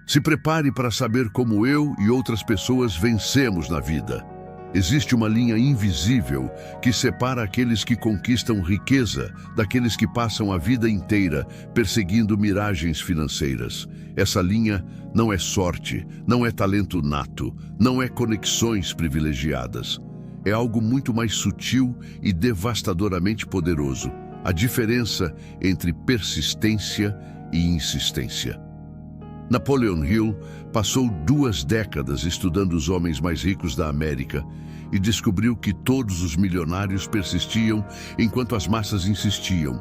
Se prepare para saber como eu e outras pessoas vencemos na vida. Existe uma linha invisível que separa aqueles que conquistam riqueza daqueles que passam a vida inteira perseguindo miragens financeiras. Essa linha não é sorte, não é talento nato, não é conexões privilegiadas. É algo muito mais sutil e devastadoramente poderoso. A diferença entre persistência e insistência. Napoleon Hill passou 2 décadas estudando os homens mais ricos da América e descobriu que todos os milionários persistiam enquanto as massas insistiam.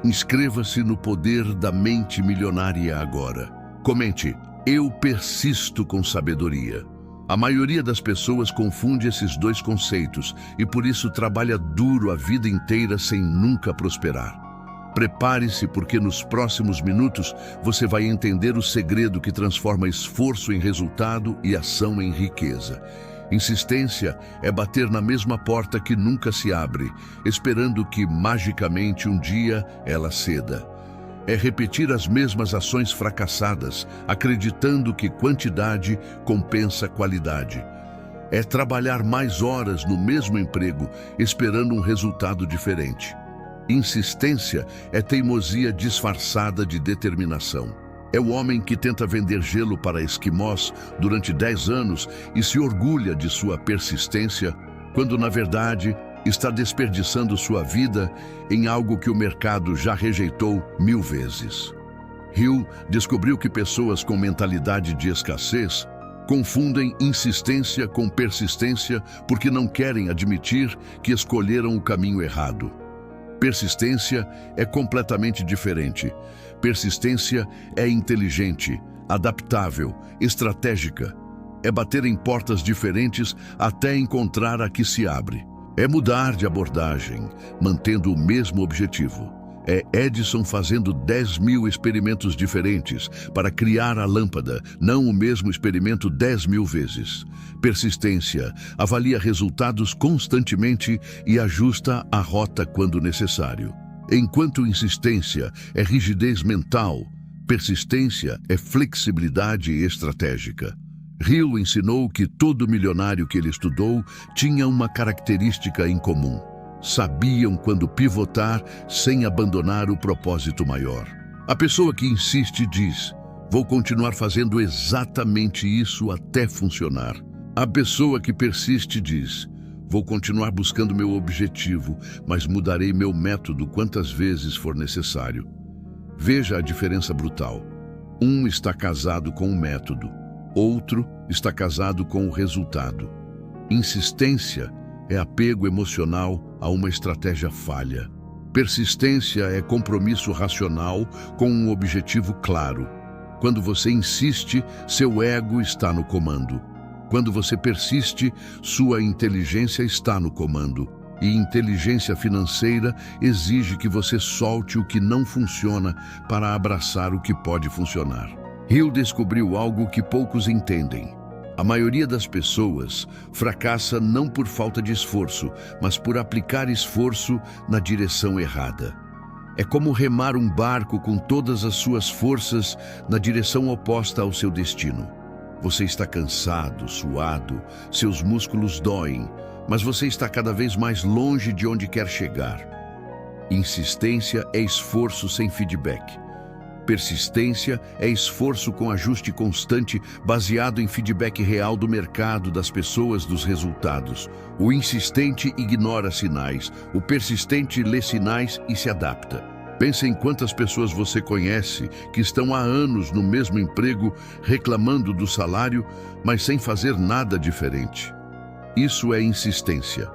Inscreva-se no poder da mente milionária agora. Comente: eu persisto com sabedoria. A maioria das pessoas confunde esses 2 conceitos e por isso trabalha duro a vida inteira sem nunca prosperar. Prepare-se, porque nos próximos minutos você vai entender o segredo que transforma esforço em resultado e ação em riqueza. Insistência é bater na mesma porta que nunca se abre, esperando que magicamente um dia ela ceda. É repetir as mesmas ações fracassadas, acreditando que quantidade compensa qualidade. É trabalhar mais horas no mesmo emprego, esperando um resultado diferente. Insistência é teimosia disfarçada de determinação. É o homem que tenta vender gelo para esquimós durante 10 anos e se orgulha de sua persistência, quando na verdade está desperdiçando sua vida em algo que o mercado já rejeitou 1000 vezes. Hill descobriu que pessoas com mentalidade de escassez confundem insistência com persistência porque não querem admitir que escolheram o caminho errado. Persistência é completamente diferente. Persistência é inteligente, adaptável, estratégica. É bater em portas diferentes até encontrar a que se abre. É mudar de abordagem, mantendo o mesmo objetivo. É Edison fazendo 10.000 experimentos diferentes para criar a lâmpada, não o mesmo experimento 10.000 vezes. Persistência avalia resultados constantemente e ajusta a rota quando necessário. Enquanto insistência é rigidez mental, persistência é flexibilidade estratégica. Hill ensinou que todo milionário que ele estudou tinha uma característica em comum. Sabiam quando pivotar sem abandonar o propósito maior. A pessoa que insiste diz: vou continuar fazendo exatamente isso até funcionar. A pessoa que persiste diz: vou continuar buscando meu objetivo, mas mudarei meu método quantas vezes for necessário. Veja a diferença brutal. Um está casado com o método, outro está casado com o resultado. Insistência é apego emocional a uma estratégia falha. Persistência é compromisso racional com um objetivo claro. Quando você insiste, seu ego está no comando. Quando você persiste, sua inteligência está no comando. E inteligência financeira exige que você solte o que não funciona para abraçar o que pode funcionar. Hill descobriu algo que poucos entendem. A maioria das pessoas fracassa não por falta de esforço, mas por aplicar esforço na direção errada. É como remar um barco com todas as suas forças na direção oposta ao seu destino. Você está cansado, suado, seus músculos doem, mas você está cada vez mais longe de onde quer chegar. Insistência é esforço sem feedback. Persistência é esforço com ajuste constante, baseado em feedback real do mercado, das pessoas, dos resultados. O insistente ignora sinais, o persistente lê sinais e se adapta. Pense em quantas pessoas você conhece que estão há anos no mesmo emprego, reclamando do salário, mas sem fazer nada diferente. Isso é insistência.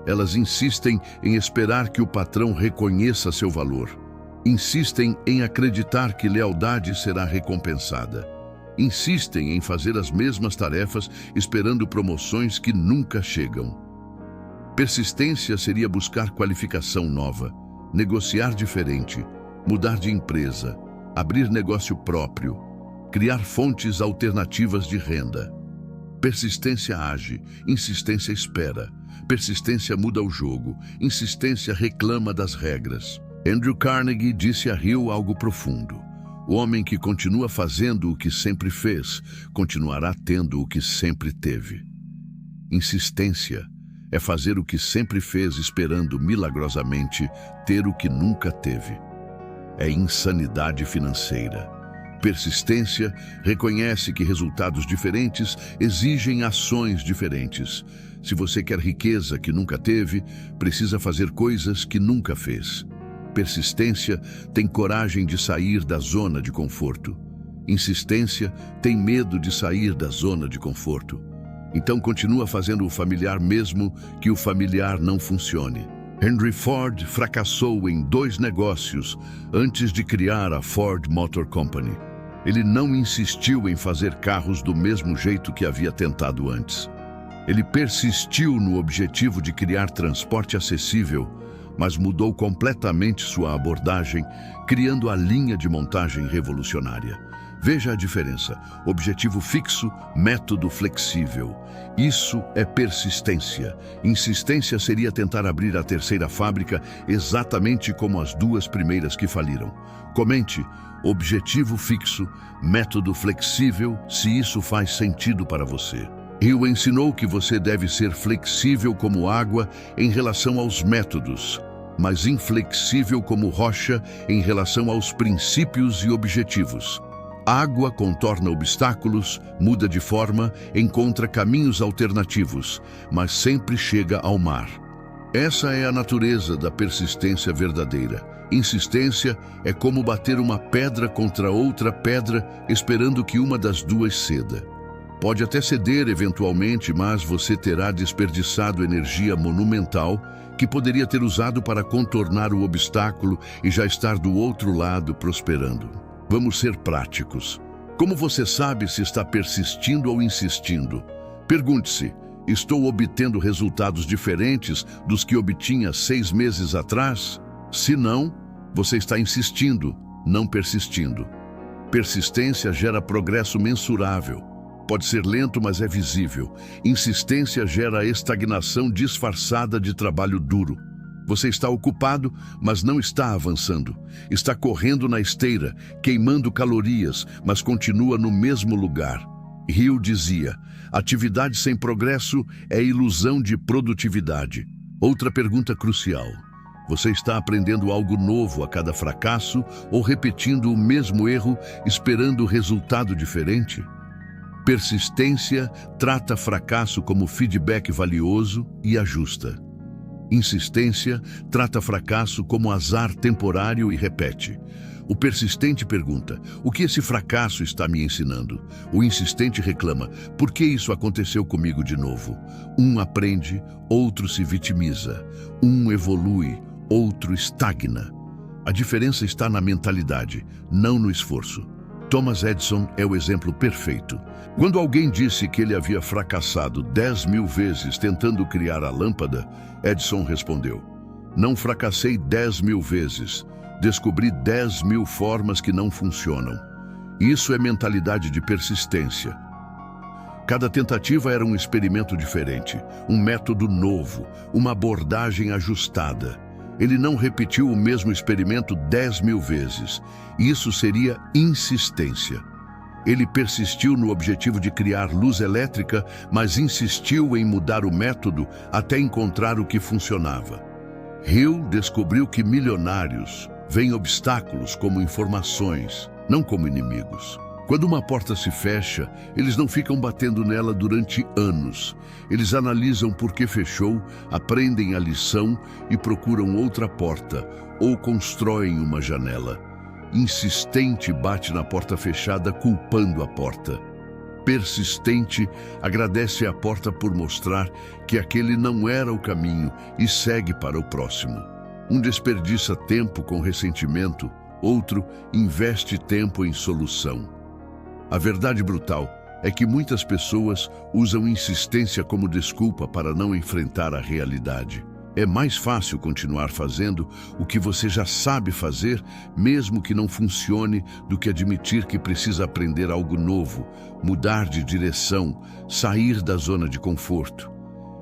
Elas insistem em esperar que o patrão reconheça seu valor. Insistem em acreditar que lealdade será recompensada. Insistem em fazer as mesmas tarefas, esperando promoções que nunca chegam. Persistência seria buscar qualificação nova, negociar diferente, mudar de empresa, abrir negócio próprio, criar fontes alternativas de renda. Persistência age, insistência espera. Persistência muda o jogo, insistência reclama das regras. Andrew Carnegie disse a Hill algo profundo. O homem que continua fazendo o que sempre fez, continuará tendo o que sempre teve. Insistência é fazer o que sempre fez esperando milagrosamente ter o que nunca teve. É insanidade financeira. Persistência reconhece que resultados diferentes exigem ações diferentes. Se você quer riqueza que nunca teve, precisa fazer coisas que nunca fez. Persistência tem coragem de sair da zona de conforto. Insistência tem medo de sair da zona de conforto. Então continua fazendo o familiar mesmo que o familiar não funcione. Henry Ford fracassou em 2 negócios antes de criar a Ford Motor Company. Ele não insistiu em fazer carros do mesmo jeito que havia tentado antes. Ele persistiu no objetivo de criar transporte acessível, mas mudou completamente sua abordagem, criando a linha de montagem revolucionária. Veja a diferença: objetivo fixo, método flexível. Isso é persistência. Insistência seria tentar abrir a 3ª fábrica exatamente como as 2 primeiras que faliram. Comente: objetivo fixo, método flexível, se isso faz sentido para você. Hill ensinou que você deve ser flexível como água em relação aos métodos, mas inflexível como rocha em relação aos princípios e objetivos. Água contorna obstáculos, muda de forma, encontra caminhos alternativos, mas sempre chega ao mar. Essa é a natureza da persistência verdadeira. Insistência é como bater uma pedra contra outra pedra, esperando que uma das 2 ceda. Pode até ceder eventualmente, mas você terá desperdiçado energia monumental que poderia ter usado para contornar o obstáculo e já estar do outro lado prosperando. Vamos ser práticos. Como você sabe se está persistindo ou insistindo? Pergunte-se: estou obtendo resultados diferentes dos que obtinha 6 meses atrás? Se não, você está insistindo, não persistindo. Persistência gera progresso mensurável. Pode ser lento, mas é visível. Insistência gera estagnação disfarçada de trabalho duro. Você está ocupado, mas não está avançando. Está correndo na esteira, queimando calorias, mas continua no mesmo lugar. Hill dizia: atividade sem progresso é ilusão de produtividade. Outra pergunta crucial: você está aprendendo algo novo a cada fracasso ou repetindo o mesmo erro, esperando resultado diferente? Persistência trata fracasso como feedback valioso e ajusta. Insistência trata fracasso como azar temporário e repete. O persistente pergunta: o que esse fracasso está me ensinando? O insistente reclama: por que isso aconteceu comigo de novo? Um aprende, outro se vitimiza. Um evolui, outro estagna. A diferença está na mentalidade, não no esforço. Thomas Edison é o exemplo perfeito. Quando alguém disse que ele havia fracassado 10.000 vezes tentando criar a lâmpada, Edison respondeu: não fracassei 10.000 vezes, descobri 10.000 formas que não funcionam. Isso é mentalidade de persistência. Cada tentativa era um experimento diferente, um método novo, uma abordagem ajustada. Ele não repetiu o mesmo experimento 10.000 vezes. Isso seria insistência. Ele persistiu no objetivo de criar luz elétrica, mas insistiu em mudar o método até encontrar o que funcionava. Hill descobriu que milionários veem obstáculos como informações, não como inimigos. Quando uma porta se fecha, eles não ficam batendo nela durante anos. Eles analisam por que fechou, aprendem a lição e procuram outra porta ou constroem uma janela. Insistente bate na porta fechada, culpando a porta. Persistente agradece à porta por mostrar que aquele não era o caminho e segue para o próximo. Um desperdiça tempo com ressentimento, outro investe tempo em solução. A verdade brutal é que muitas pessoas usam insistência como desculpa para não enfrentar a realidade. É mais fácil continuar fazendo o que você já sabe fazer, mesmo que não funcione, do que admitir que precisa aprender algo novo, mudar de direção, sair da zona de conforto.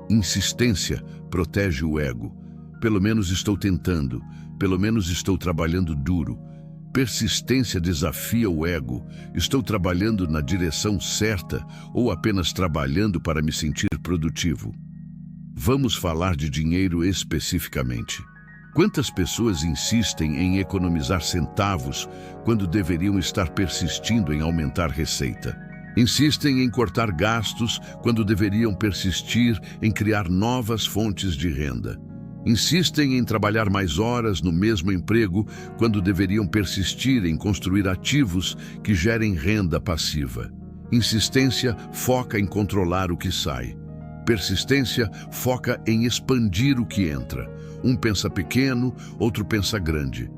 Insistência protege o ego. Pelo menos estou tentando, pelo menos estou trabalhando duro. Persistência desafia o ego. Estou trabalhando na direção certa ou apenas trabalhando para me sentir produtivo? Vamos falar de dinheiro especificamente. Quantas pessoas insistem em economizar centavos quando deveriam estar persistindo em aumentar receita? Insistem em cortar gastos quando deveriam persistir em criar novas fontes de renda. Insistem em trabalhar mais horas no mesmo emprego quando deveriam persistir em construir ativos que gerem renda passiva. Insistência foca em controlar o que sai. Persistência foca em expandir o que entra. Um pensa pequeno, outro pensa grande.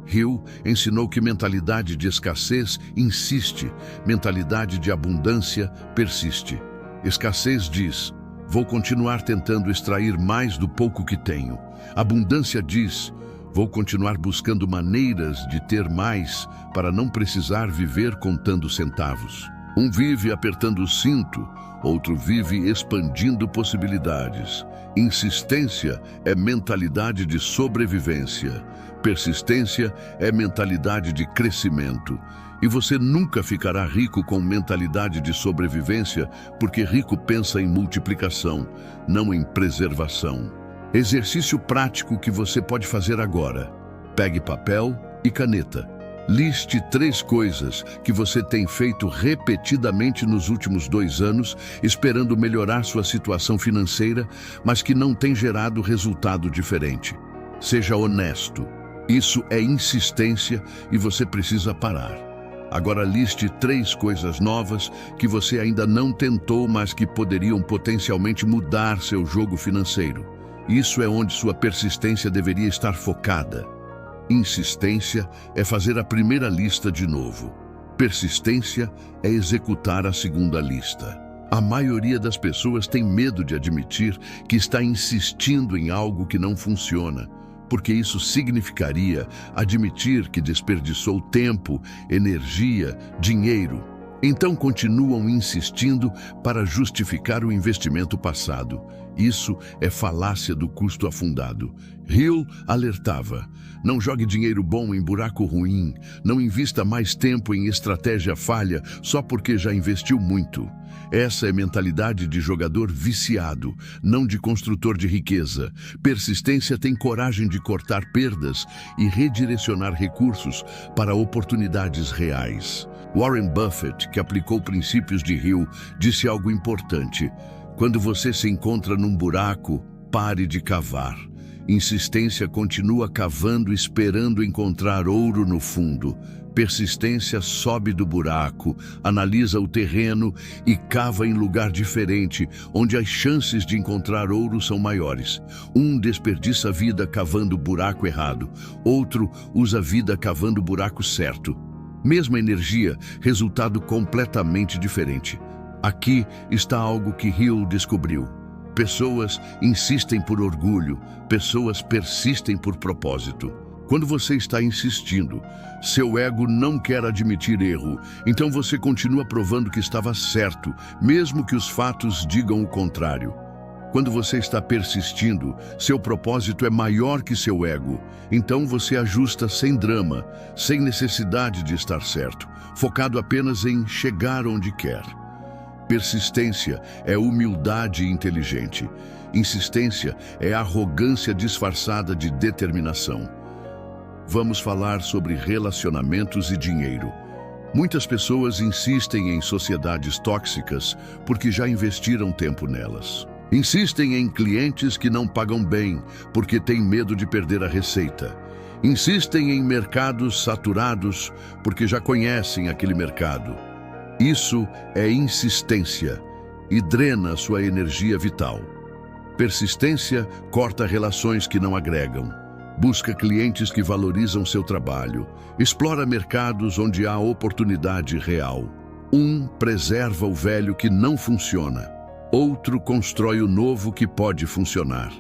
Hill ensinou que mentalidade de escassez insiste, mentalidade de abundância persiste. Escassez diz: vou continuar tentando extrair mais do pouco que tenho. Abundância diz: vou continuar buscando maneiras de ter mais para não precisar viver contando centavos. Um vive apertando o cinto, outro vive expandindo possibilidades. Insistência é mentalidade de sobrevivência. Persistência é mentalidade de crescimento. E você nunca ficará rico com mentalidade de sobrevivência, porque rico pensa em multiplicação, não em preservação. Exercício prático que você pode fazer agora. Pegue papel e caneta. Liste 3 coisas que você tem feito repetidamente nos últimos 2 anos, esperando melhorar sua situação financeira, mas que não tem gerado resultado diferente. Seja honesto. Isso é insistência e você precisa parar. Agora liste 3 coisas novas que você ainda não tentou, mas que poderiam potencialmente mudar seu jogo financeiro. Isso é onde sua persistência deveria estar focada. Insistência é fazer a primeira lista de novo. Persistência é executar a segunda lista. A maioria das pessoas tem medo de admitir que está insistindo em algo que não funciona, porque isso significaria admitir que desperdiçou tempo, energia, dinheiro. Então continuam insistindo para justificar o investimento passado. Isso é falácia do custo afundado. Hill alertava: não jogue dinheiro bom em buraco ruim, não invista mais tempo em estratégia falha só porque já investiu muito. Essa é mentalidade de jogador viciado, não de construtor de riqueza. Persistência tem coragem de cortar perdas e redirecionar recursos para oportunidades reais. Warren Buffett, que aplicou princípios de Hill, disse algo importante: quando você se encontra num buraco, pare de cavar. Insistência continua cavando, esperando encontrar ouro no fundo. Persistência sobe do buraco, analisa o terreno e cava em lugar diferente, onde as chances de encontrar ouro são maiores. Um desperdiça vida cavando o buraco errado, outro usa vida cavando o buraco certo. Mesma energia, resultado completamente diferente. Aqui está algo que Hill descobriu. Pessoas insistem por orgulho, pessoas persistem por propósito. Quando você está insistindo, seu ego não quer admitir erro, então você continua provando que estava certo, mesmo que os fatos digam o contrário. Quando você está persistindo, seu propósito é maior que seu ego, então você ajusta sem drama, sem necessidade de estar certo, focado apenas em chegar onde quer. Persistência é humildade inteligente. Insistência é arrogância disfarçada de determinação. Vamos falar sobre relacionamentos e dinheiro. Muitas pessoas insistem em sociedades tóxicas porque já investiram tempo nelas. Insistem em clientes que não pagam bem porque têm medo de perder a receita. Insistem em mercados saturados porque já conhecem aquele mercado. Isso é insistência e drena sua energia vital. Persistência corta relações que não agregam. Busca clientes que valorizam seu trabalho. Explora mercados onde há oportunidade real. Um preserva o velho que não funciona. Outro constrói o novo que pode funcionar.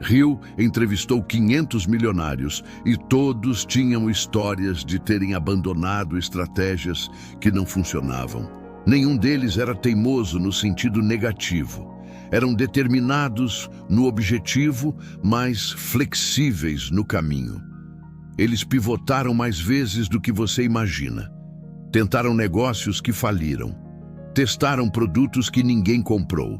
Hill entrevistou 500 milionários e todos tinham histórias de terem abandonado estratégias que não funcionavam. Nenhum deles era teimoso no sentido negativo. Eram determinados no objetivo, mas flexíveis no caminho. Eles pivotaram mais vezes do que você imagina. Tentaram negócios que faliram. Testaram produtos que ninguém comprou.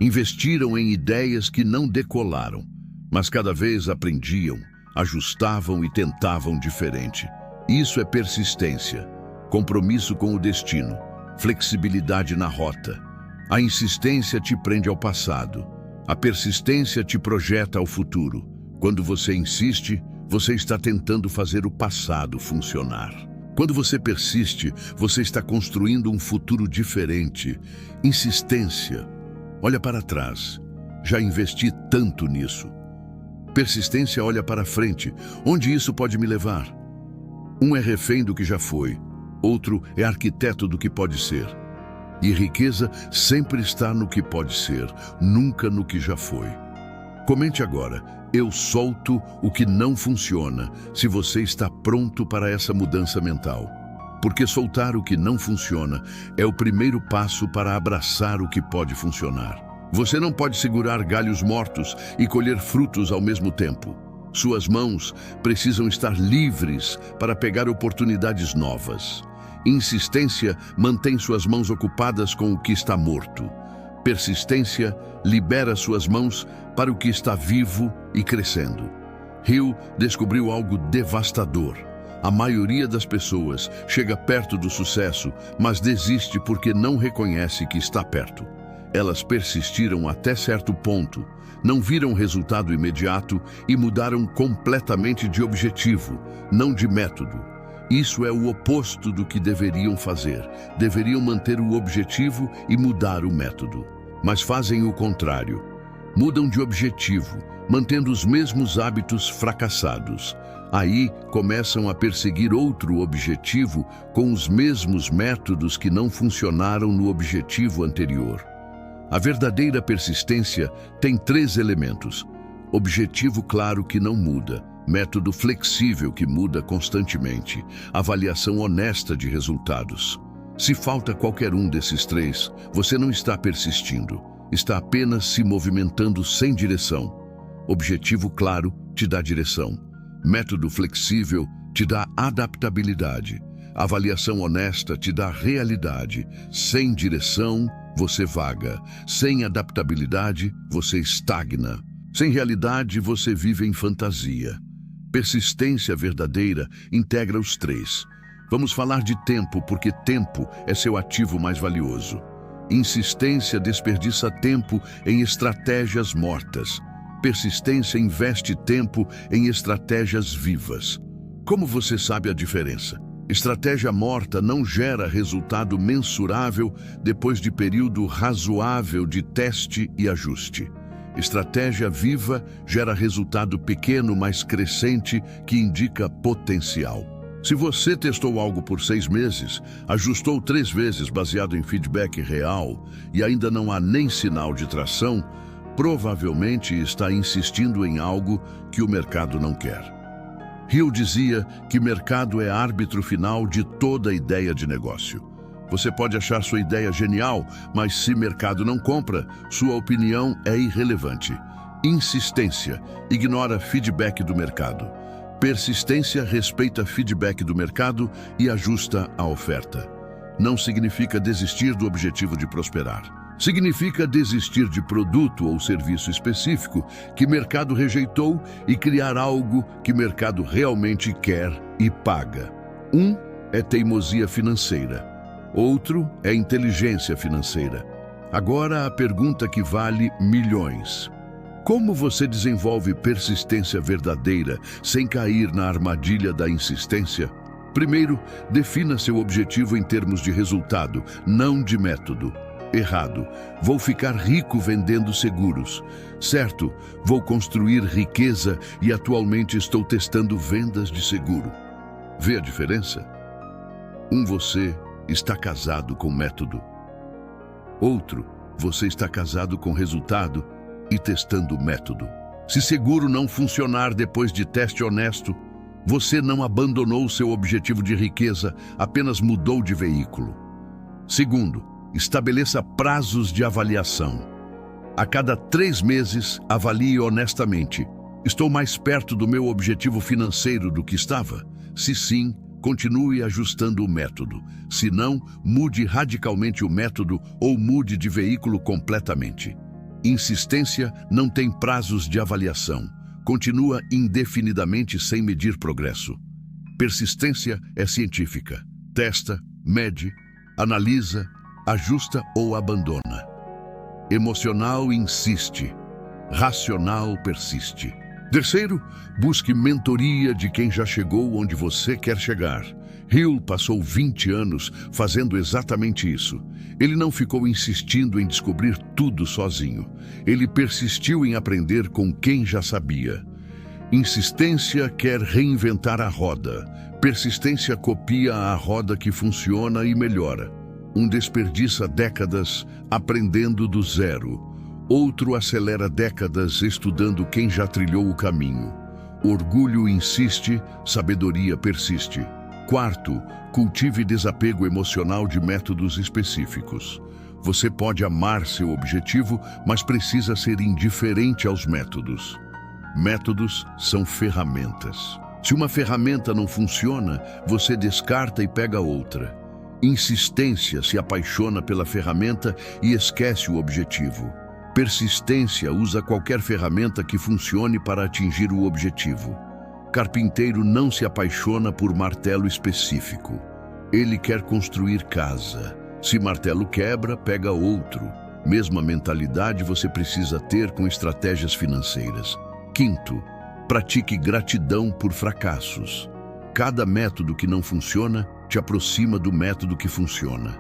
Investiram em ideias que não decolaram, mas cada vez aprendiam, ajustavam e tentavam diferente. Isso é persistência, compromisso com o destino, flexibilidade na rota. A insistência te prende ao passado. A persistência te projeta ao futuro. Quando você insiste, você está tentando fazer o passado funcionar. Quando você persiste, você está construindo um futuro diferente. Insistência. Olha para trás. Já investi tanto nisso. Persistência olha para frente. Onde isso pode me levar? Um é refém do que já foi. Outro é arquiteto do que pode ser. E riqueza sempre está no que pode ser, nunca no que já foi. Comente agora, eu solto o que não funciona, se você está pronto para essa mudança mental. Porque soltar o que não funciona é o primeiro passo para abraçar o que pode funcionar. Você não pode segurar galhos mortos e colher frutos ao mesmo tempo. Suas mãos precisam estar livres para pegar oportunidades novas. Insistência mantém suas mãos ocupadas com o que está morto. Persistência libera suas mãos para o que está vivo e crescendo. Hill descobriu algo devastador. A maioria das pessoas chega perto do sucesso, mas desiste porque não reconhece que está perto. Elas persistiram até certo ponto, não viram resultado imediato e mudaram completamente de objetivo, não de método. Isso é o oposto do que deveriam fazer. Deveriam manter o objetivo e mudar o método. Mas fazem o contrário. Mudam de objetivo, mantendo os mesmos hábitos fracassados. Aí começam a perseguir outro objetivo com os mesmos métodos que não funcionaram no objetivo anterior. A verdadeira persistência tem 3 elementos: objetivo claro que não muda, método flexível que muda constantemente, avaliação honesta de resultados. Se falta qualquer um desses 3, você não está persistindo, está apenas se movimentando sem direção. Objetivo claro te dá direção. Método flexível te dá adaptabilidade. Avaliação honesta te dá realidade. Sem direção, você vaga. Sem adaptabilidade, você estagna. Sem realidade, você vive em fantasia. Persistência verdadeira integra os 3. Vamos falar de tempo, porque tempo é seu ativo mais valioso. Insistência desperdiça tempo em estratégias mortas. Persistência investe tempo em estratégias vivas. Como você sabe a diferença? Estratégia morta não gera resultado mensurável depois de período razoável de teste e ajuste. Estratégia viva gera resultado pequeno, mas crescente, que indica potencial. Se você testou algo por 6 meses, ajustou 3 vezes baseado em feedback real e ainda não há nem sinal de tração, provavelmente está insistindo em algo que o mercado não quer. Hill dizia que mercado é árbitro final de toda ideia de negócio. Você pode achar sua ideia genial, mas se mercado não compra, sua opinião é irrelevante. Insistência ignora feedback do mercado. Persistência respeita feedback do mercado e ajusta a oferta. Não significa desistir do objetivo de prosperar. Significa desistir de produto ou serviço específico que mercado rejeitou e criar algo que mercado realmente quer e paga. Um é teimosia financeira. Outro é inteligência financeira. Agora a pergunta que vale milhões. Como você desenvolve persistência verdadeira sem cair na armadilha da insistência? Primeiro, defina seu objetivo em termos de resultado, não de método. Errado. Vou ficar rico vendendo seguros. Certo, vou construir riqueza e atualmente estou testando vendas de seguro. Vê a diferença? Você está casado com método. Outro, você está casado com resultado e testando método. Se seguro não funcionar depois de teste honesto, você não abandonou seu objetivo de riqueza, apenas mudou de veículo. Segundo, estabeleça prazos de avaliação. A cada 3 meses, avalie honestamente. Estou mais perto do meu objetivo financeiro do que estava? Se sim, continue ajustando o método. Se não, mude radicalmente o método ou mude de veículo completamente. Insistência não tem prazos de avaliação. Continua indefinidamente sem medir progresso. Persistência é científica. Testa, mede, analisa, ajusta ou abandona. Emocional insiste. Racional persiste. Terceiro, busque mentoria de quem já chegou onde você quer chegar. Hill passou 20 anos fazendo exatamente isso. Ele não ficou insistindo em descobrir tudo sozinho. Ele persistiu em aprender com quem já sabia. Insistência quer reinventar a roda. Persistência copia a roda que funciona e melhora. Um desperdiça décadas aprendendo do zero. Outro acelera décadas estudando quem já trilhou o caminho. Orgulho insiste, sabedoria persiste. Quarto, cultive desapego emocional de métodos específicos. Você pode amar seu objetivo, mas precisa ser indiferente aos métodos. Métodos são ferramentas. Se uma ferramenta não funciona, você descarta e pega outra. Insistência se apaixona pela ferramenta e esquece o objetivo. Persistência usa qualquer ferramenta que funcione para atingir o objetivo. Carpinteiro não se apaixona por martelo específico. Ele quer construir casa. Se martelo quebra, pega outro. Mesma mentalidade você precisa ter com estratégias financeiras. Quinto, pratique gratidão por fracassos. Cada método que não funciona te aproxima do método que funciona.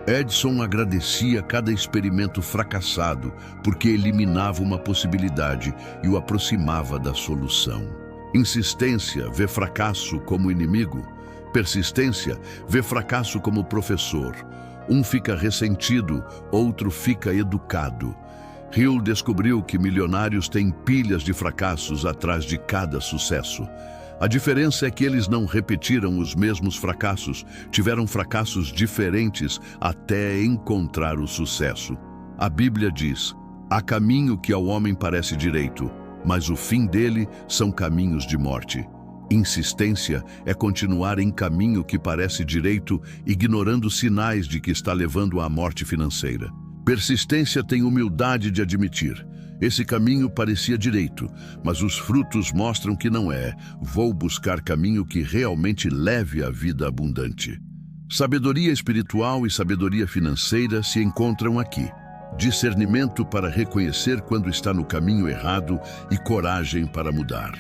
Edison agradecia cada experimento fracassado porque eliminava uma possibilidade e o aproximava da solução. Insistência vê fracasso como inimigo. Persistência vê fracasso como professor. Um fica ressentido, outro fica educado. Hill descobriu que milionários têm pilhas de fracassos atrás de cada sucesso. A diferença é que eles não repetiram os mesmos fracassos, tiveram fracassos diferentes até encontrar o sucesso. A Bíblia diz: há caminho que ao homem parece direito, mas o fim dele são caminhos de morte. Insistência é continuar em caminho que parece direito, ignorando sinais de que está levando à morte financeira. Persistência tem humildade de admitir: esse caminho parecia direito, mas os frutos mostram que não é. Vou buscar caminho que realmente leve à vida abundante. Sabedoria espiritual e sabedoria financeira se encontram aqui. Discernimento para reconhecer quando está no caminho errado e coragem para mudar.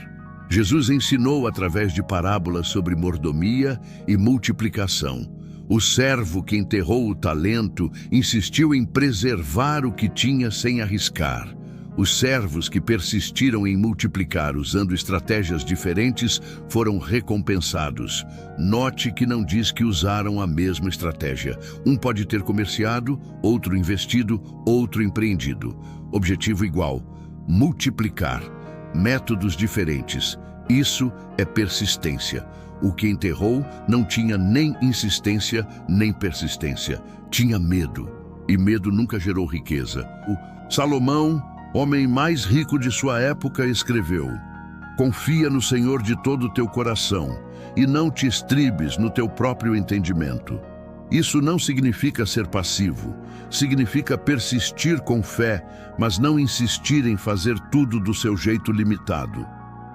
Jesus ensinou através de parábolas sobre mordomia e multiplicação. O servo que enterrou o talento insistiu em preservar o que tinha sem arriscar. Os servos que persistiram em multiplicar usando estratégias diferentes foram recompensados. Note que não diz que usaram a mesma estratégia. Um pode ter comerciado, outro investido, outro empreendido. Objetivo igual: multiplicar. Métodos diferentes. Isso é persistência. O que enterrou não tinha nem insistência, nem persistência. Tinha medo. E medo nunca gerou riqueza. O Salomão, homem mais rico de sua época, escreveu: confia no Senhor de todo o teu coração e não te estribes no teu próprio entendimento. Isso não significa ser passivo, significa persistir com fé, mas não insistir em fazer tudo do seu jeito limitado.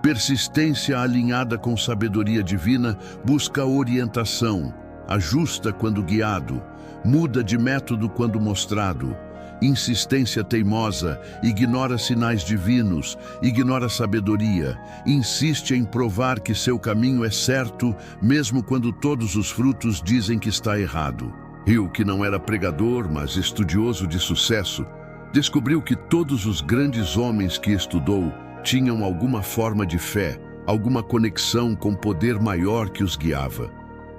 Persistência alinhada com sabedoria divina busca orientação, ajusta quando guiado, muda de método quando mostrado. Insistência teimosa ignora sinais divinos, ignora sabedoria, insiste em provar que seu caminho é certo, mesmo quando todos os frutos dizem que está errado. Hill, que não era pregador, mas estudioso de sucesso, descobriu que todos os grandes homens que estudou tinham alguma forma de fé, alguma conexão com poder maior que os guiava.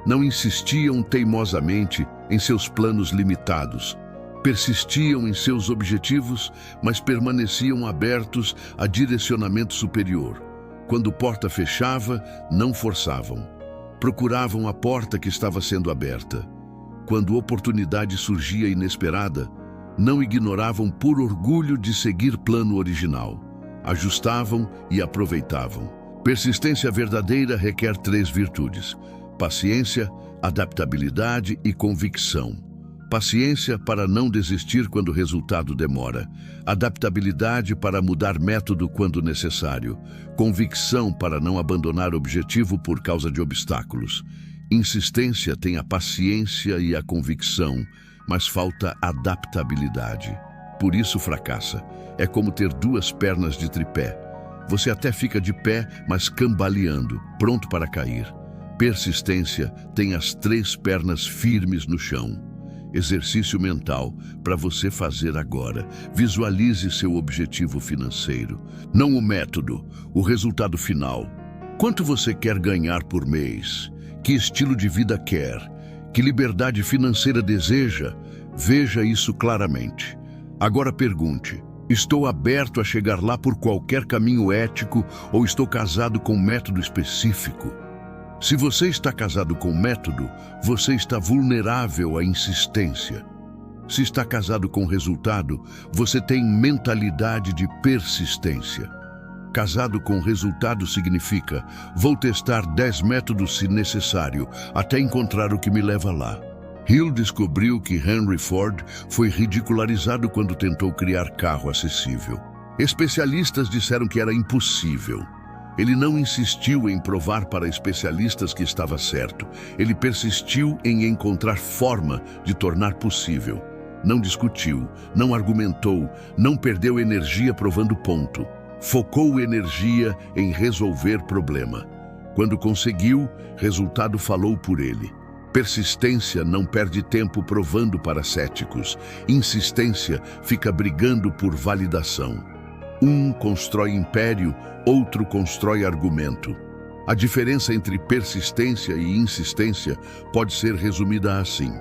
Não insistiam teimosamente em seus planos limitados. Persistiam em seus objetivos, mas permaneciam abertos a direcionamento superior. Quando porta fechava, não forçavam. Procuravam a porta que estava sendo aberta. Quando oportunidade surgia inesperada, não ignoravam por orgulho de seguir plano original. ajustavam e aproveitavam. Persistência verdadeira requer 3 virtudes: paciência, adaptabilidade e convicção. Paciência para não desistir quando o resultado demora. Adaptabilidade para mudar método quando necessário. Convicção para não abandonar o objetivo por causa de obstáculos. Insistência tem a paciência e a convicção, mas falta adaptabilidade. Por isso fracassa. É como ter 2 pernas de tripé. Você até fica de pé, mas cambaleando, pronto para cair. Persistência tem as 3 pernas firmes no chão. Exercício mental para você fazer agora. Visualize seu objetivo financeiro. Não o método, o resultado final. Quanto você quer ganhar por mês? Que estilo de vida quer? Que liberdade financeira deseja? Veja isso claramente. Agora pergunte: estou aberto a chegar lá por qualquer caminho ético ou estou casado com um método específico? Se você está casado com método, você está vulnerável à insistência. Se está casado com resultado, você tem mentalidade de persistência. Casado com resultado significa: vou testar 10 métodos se necessário, até encontrar o que me leva lá. Hill descobriu que Henry Ford foi ridicularizado quando tentou criar carro acessível. Especialistas disseram que era impossível. Ele não insistiu em provar para especialistas que estava certo. Ele persistiu em encontrar forma de tornar possível. Não discutiu, não argumentou, não perdeu energia provando ponto. Focou energia em resolver problema. Quando conseguiu, resultado falou por ele. Persistência não perde tempo provando para céticos. Insistência fica brigando por validação. Um constrói império, outro constrói argumento. A diferença entre persistência e insistência pode ser resumida assim: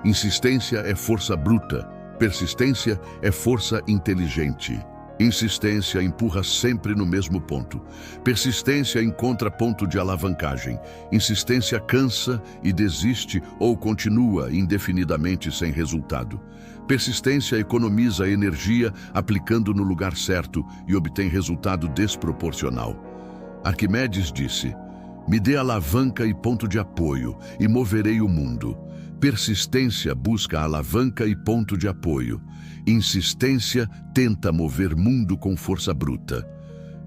insistência é força bruta, persistência é força inteligente. Insistência empurra sempre no mesmo ponto. Persistência encontra ponto de alavancagem. Insistência cansa e desiste ou continua indefinidamente sem resultado. Persistência economiza energia aplicando no lugar certo e obtém resultado desproporcional. Arquimedes disse: me dê alavanca e ponto de apoio e moverei o mundo. Persistência busca alavanca e ponto de apoio. Insistência tenta mover mundo com força bruta.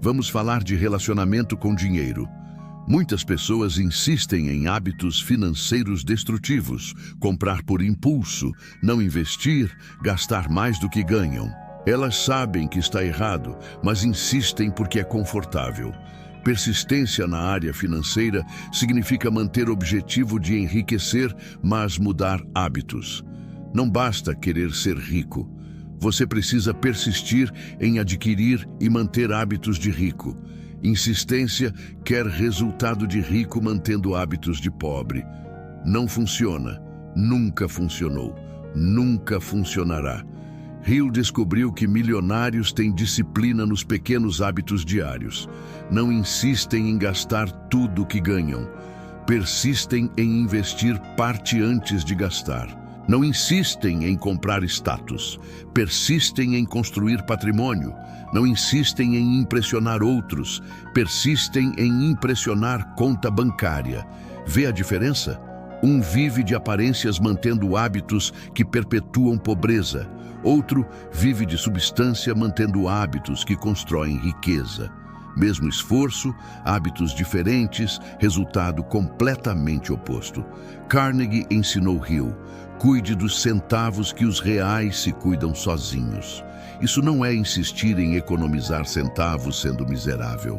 Vamos falar de relacionamento com dinheiro. Muitas pessoas insistem em hábitos financeiros destrutivos: comprar por impulso, não investir, gastar mais do que ganham. Elas sabem que está errado, mas insistem porque é confortável. Persistência na área financeira significa manter o objetivo de enriquecer, mas mudar hábitos. Não basta querer ser rico. Você precisa persistir em adquirir e manter hábitos de rico. Insistência quer resultado de rico mantendo hábitos de pobre. Não funciona. Nunca funcionou. Nunca funcionará. Hill descobriu que milionários têm disciplina nos pequenos hábitos diários. Não insistem em gastar tudo o que ganham. Persistem em investir parte antes de gastar. Não insistem em comprar status. Persistem em construir patrimônio. Não insistem em impressionar outros. Persistem em impressionar conta bancária. Vê a diferença? Um vive de aparências mantendo hábitos que perpetuam pobreza. Outro vive de substância mantendo hábitos que constroem riqueza. Mesmo esforço, hábitos diferentes, resultado completamente oposto. Carnegie ensinou Hill: cuide dos centavos que os reais se cuidam sozinhos. Isso não é insistir em economizar centavos sendo miserável.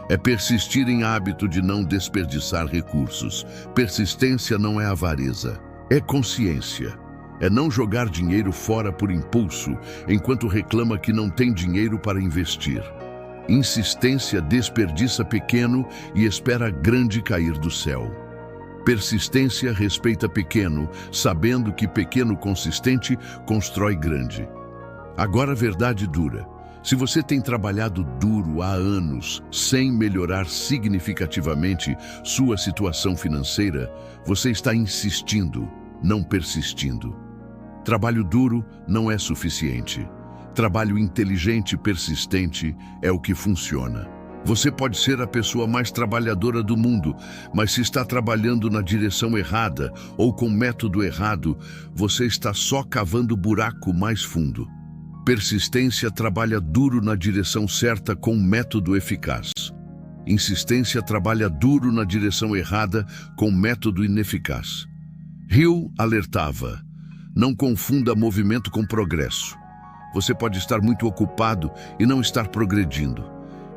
É persistir em hábito de não desperdiçar recursos. Persistência não é avareza, é consciência. É não jogar dinheiro fora por impulso, enquanto reclama que não tem dinheiro para investir. Insistência desperdiça pequeno e espera grande cair do céu. Persistência respeita pequeno, sabendo que pequeno consistente constrói grande. Agora a verdade dura. Se você tem trabalhado duro há anos, sem melhorar significativamente sua situação financeira, você está insistindo, não persistindo. Trabalho duro não é suficiente. Trabalho inteligente e persistente é o que funciona. Você pode ser a pessoa mais trabalhadora do mundo, mas se está trabalhando na direção errada ou com método errado, você está só cavando buraco mais fundo. Persistência trabalha duro na direção certa com método eficaz. Insistência trabalha duro na direção errada com método ineficaz. Hill alertava: não confunda movimento com progresso. Você pode estar muito ocupado e não estar progredindo.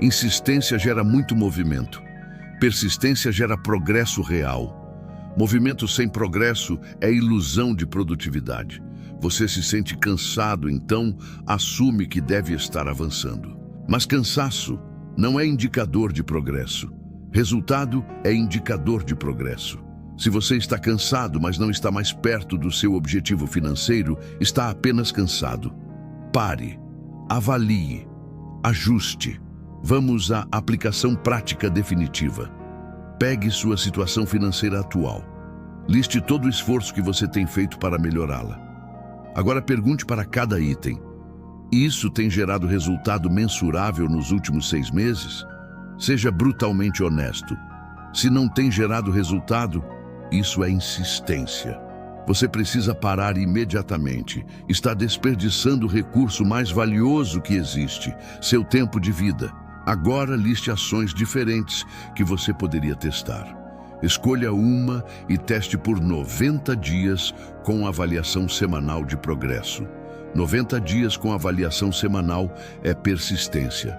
Insistência gera muito movimento. Persistência gera progresso real. Movimento sem progresso é ilusão de produtividade. Você se sente cansado, então assume que deve estar avançando. Mas cansaço não é indicador de progresso. Resultado é indicador de progresso. Se você está cansado, mas não está mais perto do seu objetivo financeiro, está apenas cansado. Pare, avalie, ajuste. Vamos à aplicação prática definitiva. Pegue sua situação financeira atual. Liste todo o esforço que você tem feito para melhorá-la. Agora pergunte para cada item: isso tem gerado resultado mensurável nos últimos 6 meses? Seja brutalmente honesto. Se não tem gerado resultado, isso é insistência. Você precisa parar imediatamente. Está desperdiçando o recurso mais valioso que existe, seu tempo de vida. Agora liste ações diferentes que você poderia testar. Escolha uma e teste por 90 dias com avaliação semanal de progresso. 90 dias com avaliação semanal é persistência.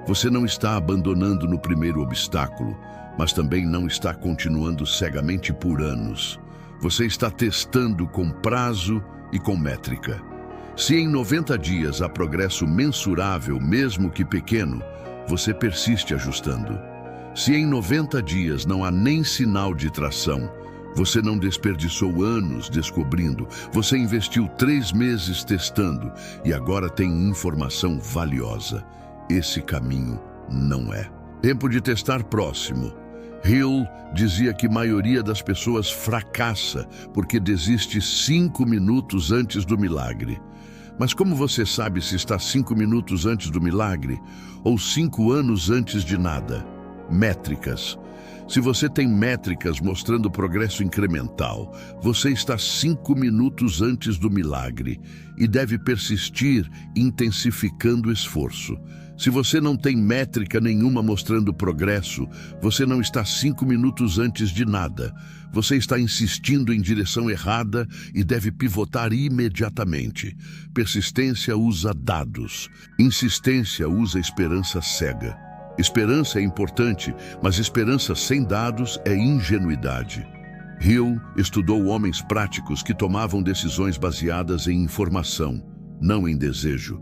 Você não está abandonando no primeiro obstáculo, mas também não está continuando cegamente por anos. Você está testando com prazo e com métrica. Se em 90 dias há progresso mensurável, mesmo que pequeno, você persiste ajustando. Se em 90 dias não há nem sinal de tração, você não desperdiçou anos descobrindo. Você investiu 3 meses testando e agora tem informação valiosa. Esse caminho não é. Tempo de testar próximo. Hill dizia que a maioria das pessoas fracassa porque desiste 5 minutos antes do milagre. Mas como você sabe se está 5 minutos antes do milagre ou 5 anos antes de nada? Métricas. Se você tem métricas mostrando progresso incremental, você está 5 minutos antes do milagre e deve persistir intensificando o esforço. Se você não tem métrica nenhuma mostrando progresso, você não está 5 minutos antes de nada. Você está insistindo em direção errada e deve pivotar imediatamente. Persistência usa dados. Insistência usa esperança cega. Esperança é importante, mas esperança sem dados é ingenuidade. Hill estudou homens práticos que tomavam decisões baseadas em informação, não em desejo.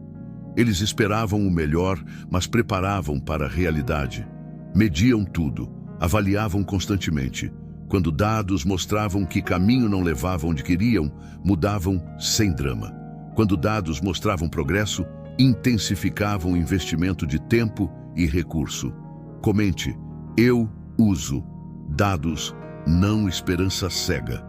Eles esperavam o melhor, mas preparavam para a realidade. Mediam tudo, avaliavam constantemente. Quando dados mostravam que caminho não levavam onde queriam, mudavam sem drama. Quando dados mostravam progresso, intensificavam o investimento de tempo e recurso. Comente: eu uso dados, não esperança cega.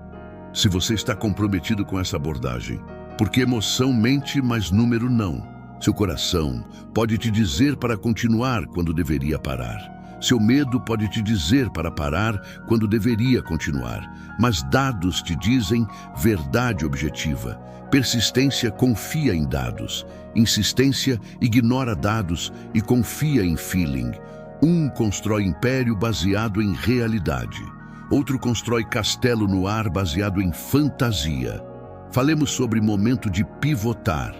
Se você está comprometido com essa abordagem, porque emoção mente, mas número não. Seu coração pode te dizer para continuar quando deveria parar. Seu medo pode te dizer para parar quando deveria continuar. Mas dados te dizem verdade objetiva. Persistência confia em dados. Insistência ignora dados e confia em feeling. Um constrói império baseado em realidade. Outro constrói castelo no ar baseado em fantasia. Falemos sobre momento de pivotar.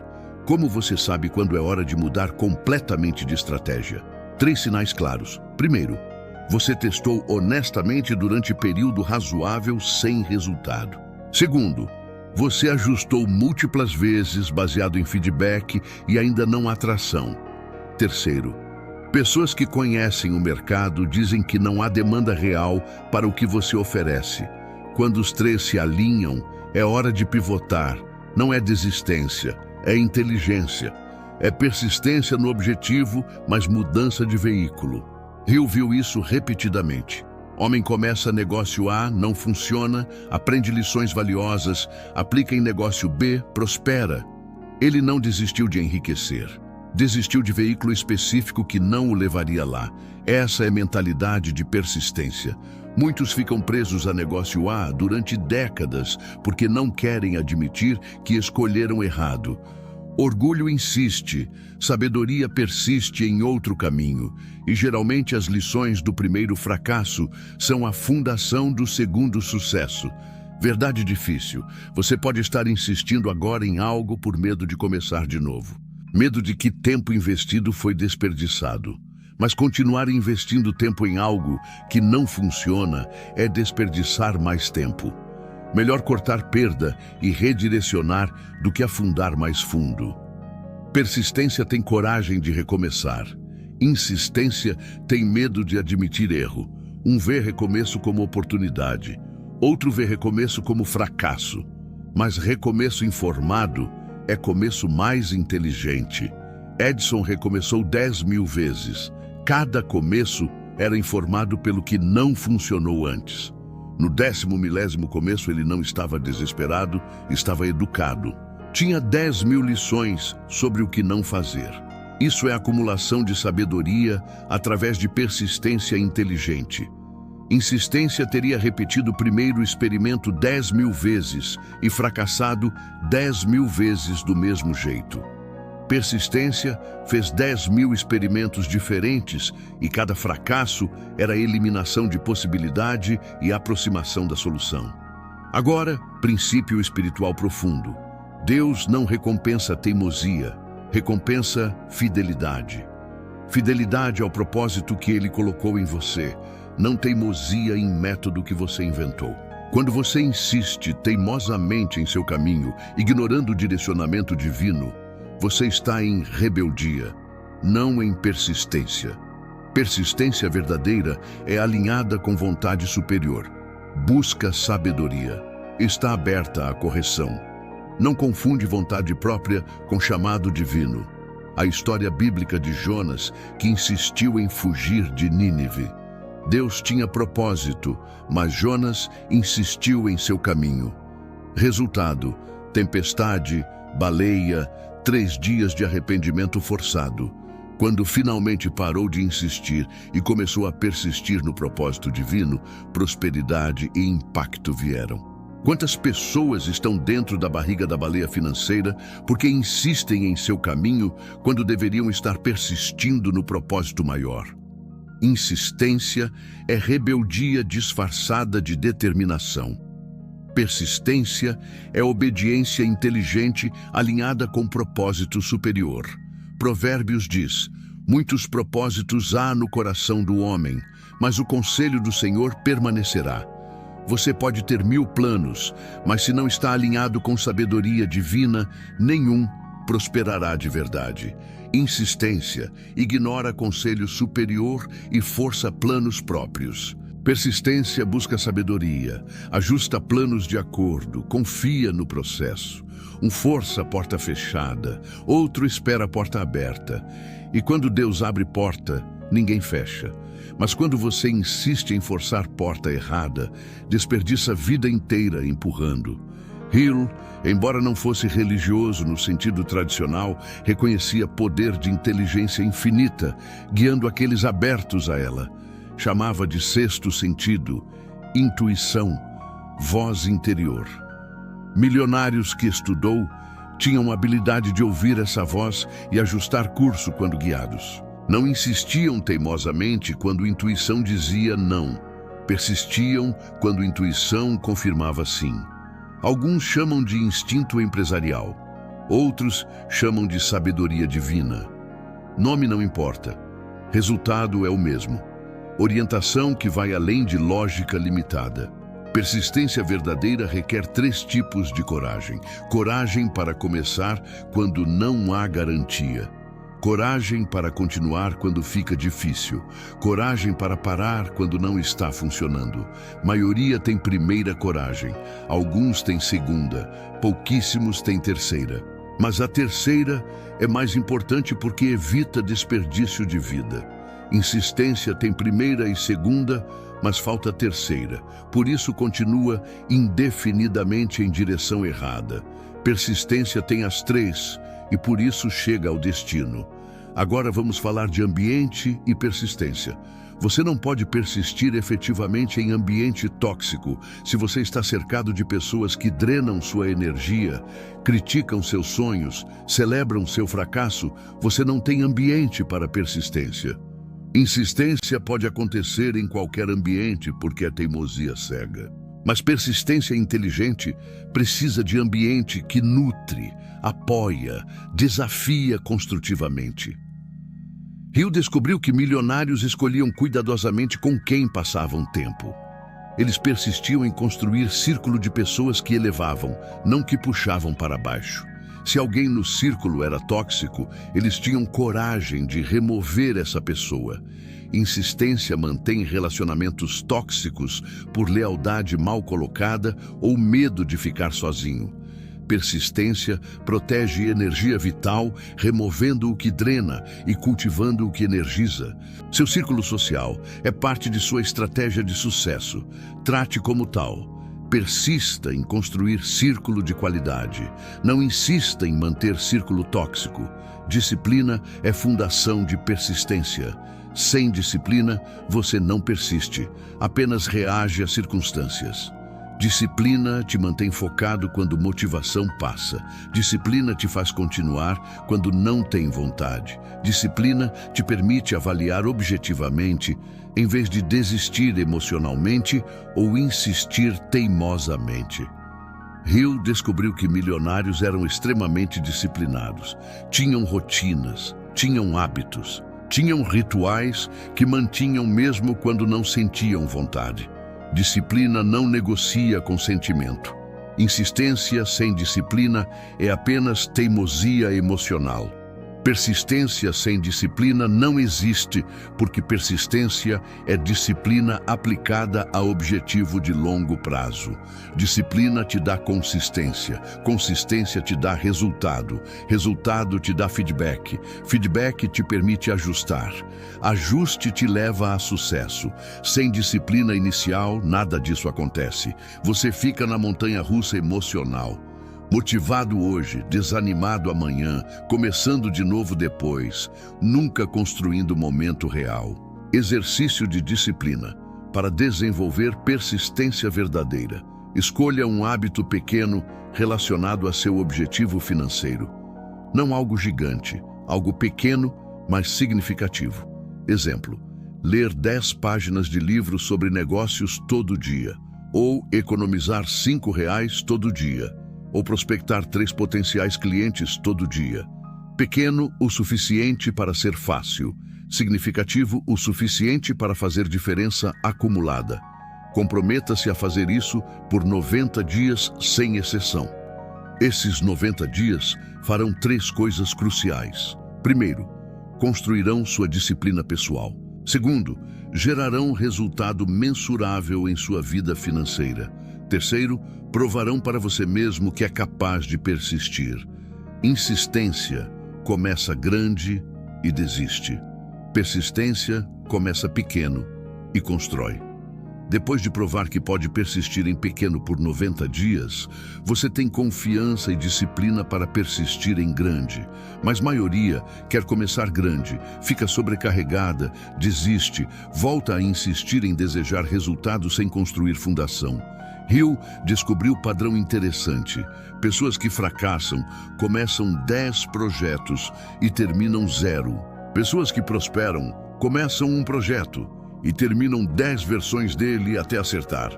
Como você sabe quando é hora de mudar completamente de estratégia? 3 sinais claros. Primeiro, você testou honestamente durante período razoável sem resultado. Segundo, você ajustou múltiplas vezes baseado em feedback e ainda não há tração. Terceiro, pessoas que conhecem o mercado dizem que não há demanda real para o que você oferece. Quando os 3 se alinham, é hora de pivotar. Não é desistência, é inteligência. É persistência no objetivo, mas mudança de veículo. Hill viu isso repetidamente. Homem começa negócio A, não funciona, aprende lições valiosas, aplica em negócio B, prospera. Ele não desistiu de enriquecer. Desistiu de veículo específico que não o levaria lá. Essa é mentalidade de persistência. Muitos ficam presos a negócio A durante décadas porque não querem admitir que escolheram errado. Orgulho insiste, sabedoria persiste em outro caminho, e geralmente as lições do primeiro fracasso são a fundação do segundo sucesso. Verdade difícil, você pode estar insistindo agora em algo por medo de começar de novo. Medo de que tempo investido foi desperdiçado. Mas continuar investindo tempo em algo que não funciona é desperdiçar mais tempo. Melhor cortar perda e redirecionar do que afundar mais fundo. Persistência tem coragem de recomeçar. Insistência tem medo de admitir erro. Um vê recomeço como oportunidade, outro vê recomeço como fracasso. Mas recomeço informado é começo mais inteligente. Edison recomeçou 10.000 vezes. Cada começo era informado pelo que não funcionou antes. No 10º milésimo começo ele não estava desesperado, estava educado. Tinha 10.000 lições sobre o que não fazer. Isso é acumulação de sabedoria através de persistência inteligente. Insistência teria repetido o primeiro experimento 10.000 vezes e fracassado 10.000 vezes do mesmo jeito. Persistência fez 10.000 experimentos diferentes e cada fracasso era a eliminação de possibilidade e aproximação da solução. Agora, princípio espiritual profundo. Deus não recompensa teimosia, recompensa fidelidade. Fidelidade ao propósito que Ele colocou em você, não teimosia em método que você inventou. Quando você insiste teimosamente em seu caminho, ignorando o direcionamento divino, você está em rebeldia, não em persistência. Persistência verdadeira é alinhada com vontade superior. Busca sabedoria. Está aberta à correção. Não confunde vontade própria com chamado divino. A história bíblica de Jonas, que insistiu em fugir de Nínive. Deus tinha propósito, mas Jonas insistiu em seu caminho. Resultado: tempestade, baleia, 3 dias de arrependimento forçado. Quando finalmente parou de insistir e começou a persistir no propósito divino, prosperidade e impacto vieram. Quantas pessoas estão dentro da barriga da baleia financeira porque insistem em seu caminho quando deveriam estar persistindo no propósito maior? Insistência é rebeldia disfarçada de determinação. Persistência é obediência inteligente alinhada com propósito superior. Provérbios diz: muitos propósitos há no coração do homem, mas o conselho do Senhor permanecerá. Você pode ter 1000 planos, mas se não está alinhado com sabedoria divina, nenhum prosperará de verdade. Insistência ignora conselho superior e força planos próprios. Persistência busca sabedoria, ajusta planos de acordo, confia no processo. Um força a porta fechada, outro espera a porta aberta. E quando Deus abre porta, ninguém fecha. Mas quando você insiste em forçar porta errada, desperdiça a vida inteira empurrando. Hill, embora não fosse religioso no sentido tradicional, reconhecia poder de inteligência infinita, guiando aqueles abertos a ela. Chamava de sexto sentido, intuição, voz interior. Milionários que estudou tinham a habilidade de ouvir essa voz e ajustar curso quando guiados. Não insistiam teimosamente quando intuição dizia não. Persistiam quando intuição confirmava sim. Alguns chamam de instinto empresarial. Outros chamam de sabedoria divina. Nome não importa. Resultado é o mesmo. Orientação que vai além de lógica limitada. Persistência verdadeira requer 3 tipos de coragem. Coragem para começar quando não há garantia. Coragem para continuar quando fica difícil. Coragem para parar quando não está funcionando. Maioria tem primeira coragem. Alguns têm segunda. Pouquíssimos têm terceira. Mas a terceira é mais importante porque evita desperdício de vida. Insistência tem primeira e segunda, mas falta terceira. Por isso continua indefinidamente em direção errada. Persistência tem as três e por isso chega ao destino. Agora vamos falar de ambiente e persistência. Você não pode persistir efetivamente em ambiente tóxico se você está cercado de pessoas que drenam sua energia, criticam seus sonhos, celebram seu fracasso. Você não tem ambiente para persistência. Insistência pode acontecer em qualquer ambiente porque é teimosia cega. Mas persistência inteligente precisa de ambiente que nutre, apoia, desafia construtivamente. Hill descobriu que milionários escolhiam cuidadosamente com quem passavam tempo. Eles persistiam em construir círculo de pessoas que elevavam, não que puxavam para baixo. Se alguém no círculo era tóxico, eles tinham coragem de remover essa pessoa. Insistência mantém relacionamentos tóxicos por lealdade mal colocada ou medo de ficar sozinho. Persistência protege energia vital, removendo o que drena e cultivando o que energiza. Seu círculo social é parte de sua estratégia de sucesso. Trate como tal. Persista em construir círculo de qualidade. Não insista em manter círculo tóxico. Disciplina é fundação de persistência. Sem disciplina, você não persiste, apenas reage às circunstâncias. Disciplina te mantém focado quando motivação passa. Disciplina te faz continuar quando não tem vontade. Disciplina te permite avaliar objetivamente, em vez de desistir emocionalmente ou insistir teimosamente. Hill descobriu que milionários eram extremamente disciplinados. Tinham rotinas, tinham hábitos, tinham rituais que mantinham mesmo quando não sentiam vontade. Disciplina não negocia com sentimento. Insistência sem disciplina é apenas teimosia emocional. Persistência sem disciplina não existe, porque persistência é disciplina aplicada a objetivo de longo prazo. Disciplina te dá consistência, consistência te dá resultado, resultado te dá feedback, feedback te permite ajustar, ajuste te leva a sucesso. Sem disciplina inicial, nada disso acontece. Você fica na montanha-russa emocional. Motivado hoje, desanimado amanhã, começando de novo depois, nunca construindo o momento real. Exercício de disciplina para desenvolver persistência verdadeira. Escolha um hábito pequeno relacionado a seu objetivo financeiro. Não algo gigante, algo pequeno, mas significativo. Exemplo: ler 10 páginas de livro sobre negócios todo dia, ou economizar R$ 5 todo dia, ou prospectar 3 potenciais clientes todo dia. Pequeno o suficiente para ser fácil, significativo o suficiente para fazer diferença acumulada. Comprometa-se a fazer isso por 90 dias sem exceção. Esses 90 dias farão 3 coisas cruciais. Primeiro, construirão sua disciplina pessoal. Segundo, gerarão resultado mensurável em sua vida financeira. Terceiro, provarão para você mesmo que é capaz de persistir. Insistência começa grande e desiste. Persistência começa pequeno e constrói. Depois de provar que pode persistir em pequeno por 90 dias, você tem confiança e disciplina para persistir em grande. Mas maioria quer começar grande, fica sobrecarregada, desiste, volta a insistir em desejar resultados sem construir fundação. Hill descobriu padrão interessante. Pessoas que fracassam começam 10 projetos e terminam 0. Pessoas que prosperam começam um projeto e terminam 10 versões dele até acertar.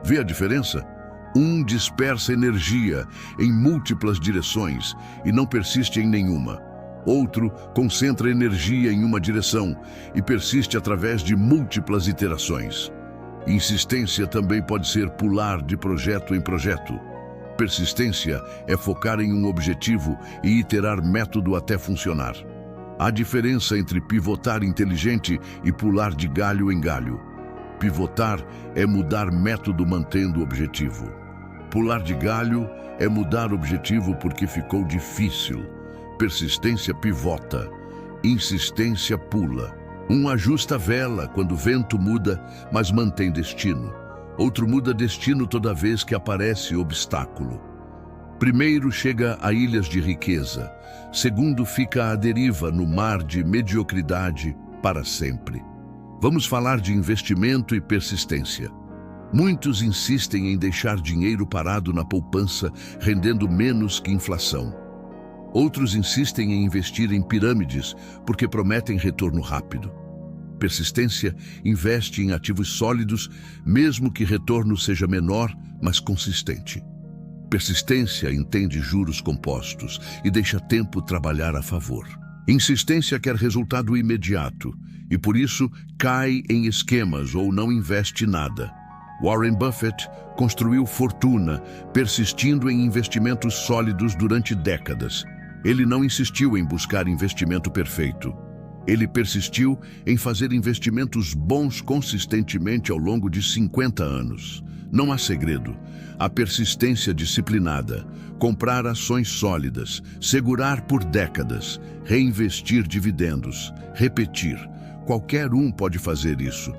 Vê a diferença? Um dispersa energia em múltiplas direções e não persiste em nenhuma. Outro concentra energia em uma direção e persiste através de múltiplas iterações. Insistência também pode ser pular de projeto em projeto. Persistência é focar em um objetivo e iterar método até funcionar. Há diferença entre pivotar inteligente e pular de galho em galho. Pivotar é mudar método mantendo o objetivo. Pular de galho é mudar o objetivo porque ficou difícil. Persistência pivota. Insistência pula. Um ajusta a vela quando o vento muda, mas mantém destino. Outro muda destino toda vez que aparece obstáculo. Primeiro chega a ilhas de riqueza, segundo fica à deriva no mar de mediocridade para sempre. Vamos falar de investimento e persistência. Muitos insistem em deixar dinheiro parado na poupança, rendendo menos que inflação. Outros insistem em investir em pirâmides, porque prometem retorno rápido. Persistência investe em ativos sólidos, mesmo que retorno seja menor, mas consistente. Persistência entende juros compostos e deixa tempo trabalhar a favor. Insistência quer resultado imediato e, por isso, cai em esquemas ou não investe nada. Warren Buffett construiu fortuna persistindo em investimentos sólidos durante décadas. Ele não insistiu em buscar investimento perfeito. Ele persistiu em fazer investimentos bons consistentemente ao longo de 50 anos. Não há segredo. A persistência disciplinada, comprar ações sólidas, segurar por décadas, reinvestir dividendos, repetir. Qualquer um pode fazer isso,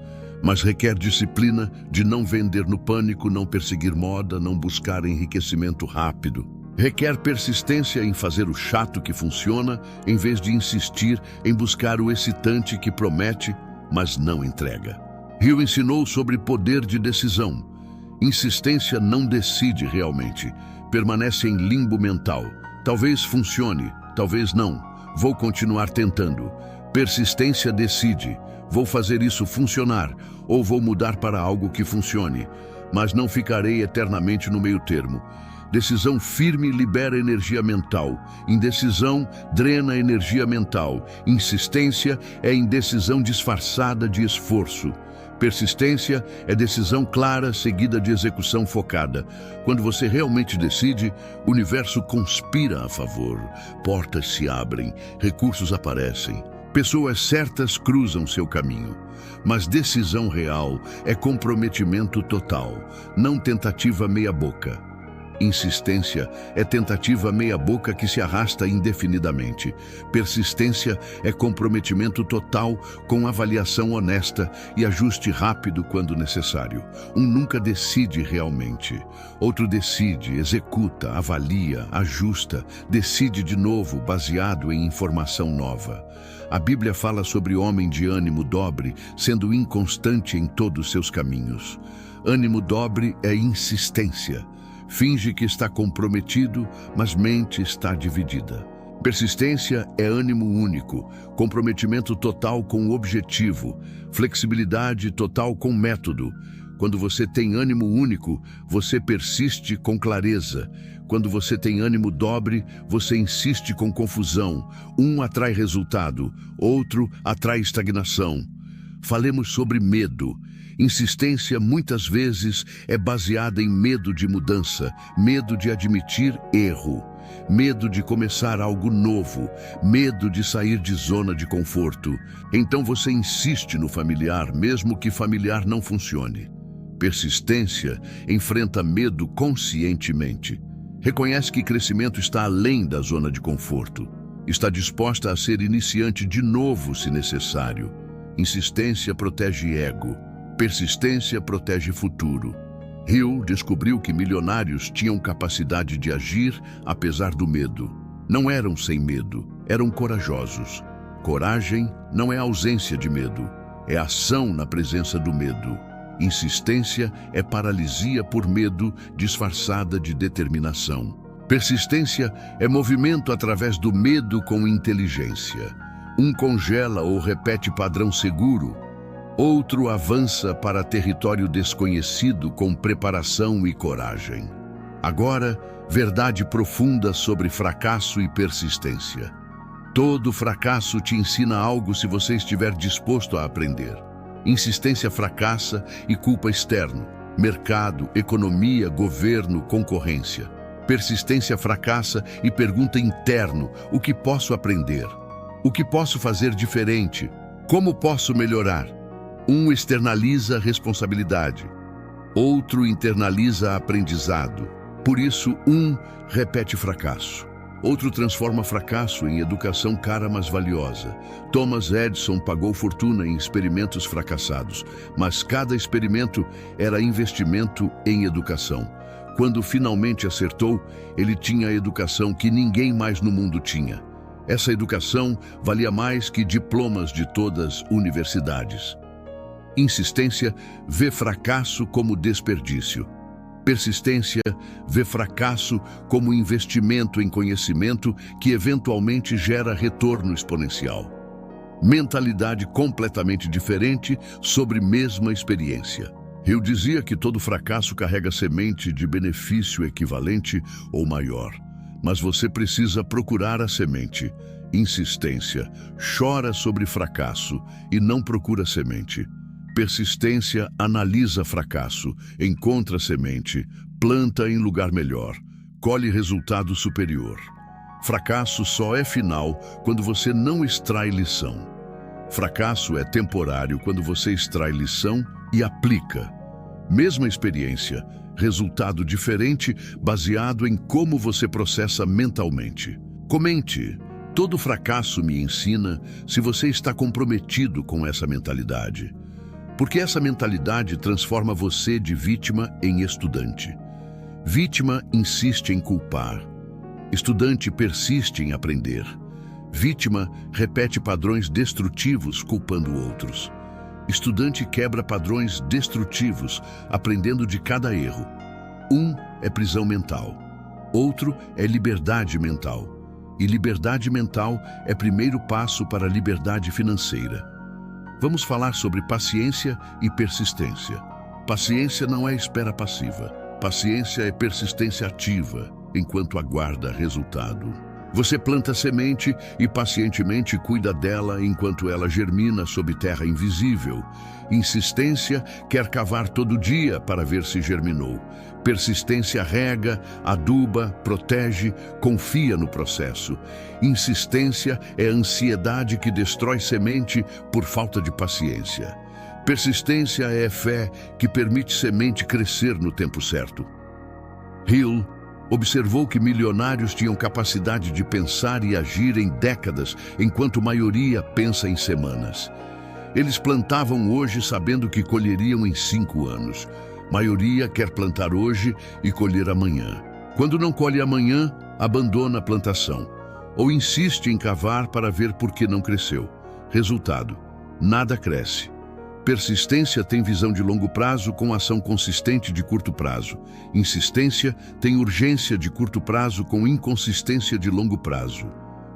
mas requer disciplina de não vender no pânico, não perseguir moda, não buscar enriquecimento rápido. Requer persistência em fazer o chato que funciona, em vez de insistir em buscar o excitante que promete, mas não entrega. Hill ensinou sobre poder de decisão. Insistência não decide realmente, permanece em limbo mental. Talvez funcione, talvez não. Vou continuar tentando. Persistência decide. Vou fazer isso funcionar, ou vou mudar para algo que funcione, mas não ficarei eternamente no meio termo. Decisão firme libera energia mental. Indecisão drena energia mental. Insistência é indecisão disfarçada de esforço. Persistência é decisão clara seguida de execução focada. Quando você realmente decide, o universo conspira a favor. Portas se abrem, recursos aparecem. Pessoas certas cruzam seu caminho. Mas decisão real é comprometimento total, não tentativa meia-boca. Insistência é tentativa meia-boca que se arrasta indefinidamente. Persistência é comprometimento total com avaliação honesta e ajuste rápido quando necessário. Um nunca decide realmente. Outro decide, executa, avalia, ajusta, decide de novo baseado em informação nova. A Bíblia fala sobre homem de ânimo dobre, sendo inconstante em todos seus caminhos. Ânimo dobre é insistência. Finge que está comprometido, mas mente está dividida. Persistência é ânimo único, comprometimento total com o objetivo, flexibilidade total com método. Quando você tem ânimo único, você persiste com clareza. Quando você tem ânimo dobre, você insiste com confusão. Um atrai resultado, outro atrai estagnação. Falemos sobre medo. Insistência muitas vezes é baseada em medo de mudança, medo de admitir erro, medo de começar algo novo, medo de sair de zona de conforto. Então você insiste no familiar, mesmo que familiar não funcione. Persistência enfrenta medo conscientemente. Reconhece que crescimento está além da zona de conforto. Está disposta a ser iniciante de novo se necessário. Insistência protege ego. Persistência protege futuro. Hill descobriu que milionários tinham capacidade de agir apesar do medo. Não eram sem medo, eram corajosos. Coragem não é ausência de medo, é ação na presença do medo. Insistência é paralisia por medo disfarçada de determinação. Persistência é movimento através do medo com inteligência. Um congela ou repete padrão seguro, outro avança para território desconhecido com preparação e coragem. Agora, verdade profunda sobre fracasso e persistência. Todo fracasso te ensina algo se você estiver disposto a aprender. Insistência fracassa e culpa externo, mercado, economia, governo, concorrência. Persistência fracassa e pergunta interno: o que posso aprender? O que posso fazer diferente? Como posso melhorar? Um externaliza responsabilidade, outro internaliza aprendizado. Por isso, um repete fracasso, outro transforma fracasso em educação cara mas valiosa. Thomas Edison pagou fortuna em experimentos fracassados, mas cada experimento era investimento em educação. Quando finalmente acertou, ele tinha a educação que ninguém mais no mundo tinha. Essa educação valia mais que diplomas de todas as universidades. Insistência vê fracasso como desperdício. Persistência vê fracasso como investimento em conhecimento que eventualmente gera retorno exponencial. Mentalidade completamente diferente sobre mesma experiência. Eu dizia que todo fracasso carrega semente de benefício equivalente ou maior. Mas você precisa procurar a semente. Insistência chora sobre fracasso e não procura semente. Persistência analisa fracasso, encontra semente, planta em lugar melhor, colhe resultado superior. Fracasso só é final quando você não extrai lição. Fracasso é temporário quando você extrai lição e aplica. Mesma experiência, resultado diferente baseado em como você processa mentalmente. Comente. Todo fracasso me ensina se você está comprometido com essa mentalidade. Porque essa mentalidade transforma você de vítima em estudante. Vítima insiste em culpar. Estudante persiste em aprender. Vítima repete padrões destrutivos culpando outros. Estudante quebra padrões destrutivos, aprendendo de cada erro. Um é prisão mental. Outro é liberdade mental. E liberdade mental é primeiro passo para a liberdade financeira. Vamos falar sobre paciência e persistência. Paciência não é espera passiva. Paciência é persistência ativa, enquanto aguarda resultado. Você planta semente e pacientemente cuida dela enquanto ela germina sob terra invisível. Insistência quer cavar todo dia para ver se germinou. Persistência rega, aduba, protege, confia no processo. Insistência é ansiedade que destrói semente por falta de paciência. Persistência é fé que permite semente crescer no tempo certo. Hill observou que milionários tinham capacidade de pensar e agir em décadas, enquanto a maioria pensa em semanas. Eles plantavam hoje sabendo que colheriam em 5 anos. Maioria quer plantar hoje e colher amanhã. Quando não colhe amanhã, abandona a plantação. Ou insiste em cavar para ver por que não cresceu. Resultado: nada cresce. Persistência tem visão de longo prazo com ação consistente de curto prazo. Insistência tem urgência de curto prazo com inconsistência de longo prazo.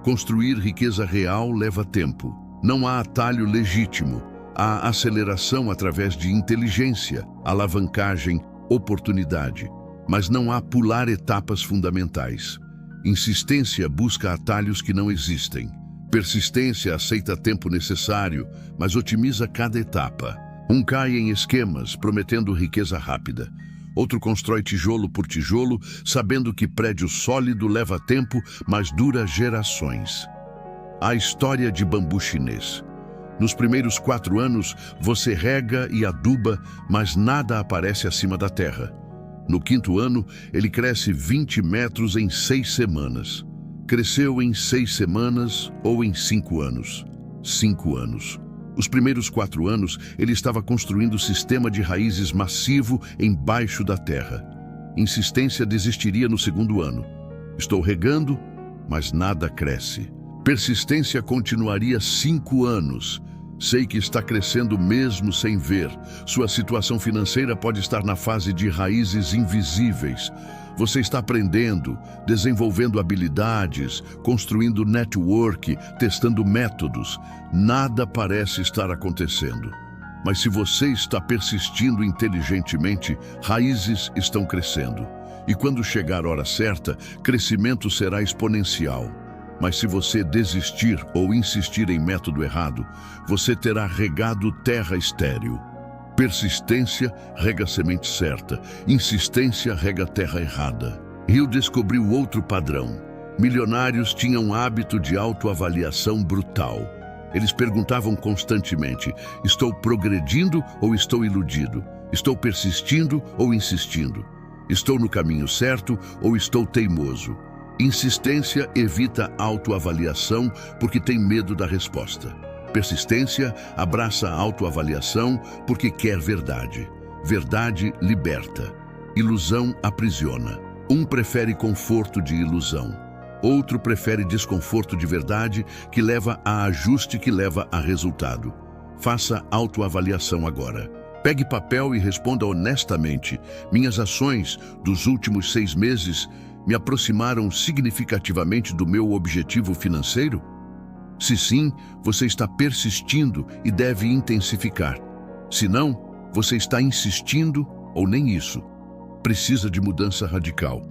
Construir riqueza real leva tempo. Não há atalho legítimo. Há aceleração através de inteligência, alavancagem, oportunidade. Mas não há pular etapas fundamentais. Insistência busca atalhos que não existem. Persistência aceita tempo necessário, mas otimiza cada etapa. Um cai em esquemas, prometendo riqueza rápida. Outro constrói tijolo por tijolo, sabendo que prédio sólido leva tempo, mas dura gerações. A história de bambu chinês. Nos primeiros 4 anos, você rega e aduba, mas nada aparece acima da terra. No 5º ano, ele cresce 20 metros em 6 semanas. Cresceu em 6 semanas ou em 5 anos? 5 anos. Os primeiros 4 anos, ele estava construindo um sistema de raízes massivo embaixo da terra. Insistência desistiria no 2º ano. Estou regando, mas nada cresce. Persistência continuaria 5 anos. Sei que está crescendo mesmo sem ver. Sua situação financeira pode estar na fase de raízes invisíveis. Você está aprendendo, desenvolvendo habilidades, construindo network, testando métodos. Nada parece estar acontecendo. Mas se você está persistindo inteligentemente, raízes estão crescendo. E quando chegar a hora certa, crescimento será exponencial. Mas se você desistir ou insistir em método errado, você terá regado terra estéril. Persistência rega a semente certa, insistência rega a terra errada. Hill descobriu outro padrão. Milionários tinham um hábito de autoavaliação brutal. Eles perguntavam constantemente: estou progredindo ou estou iludido? Estou persistindo ou insistindo? Estou no caminho certo ou estou teimoso? Insistência evita autoavaliação porque tem medo da resposta. Persistência abraça a autoavaliação porque quer verdade. Verdade liberta. Ilusão aprisiona. Um prefere conforto de ilusão. Outro prefere desconforto de verdade, que leva a ajuste, que leva a resultado. Faça autoavaliação agora. Pegue papel e responda honestamente. Minhas ações dos últimos 6 meses me aproximaram significativamente do meu objetivo financeiro? Se sim, você está persistindo e deve intensificar. Se não, você está insistindo ou nem isso. Precisa de mudança radical.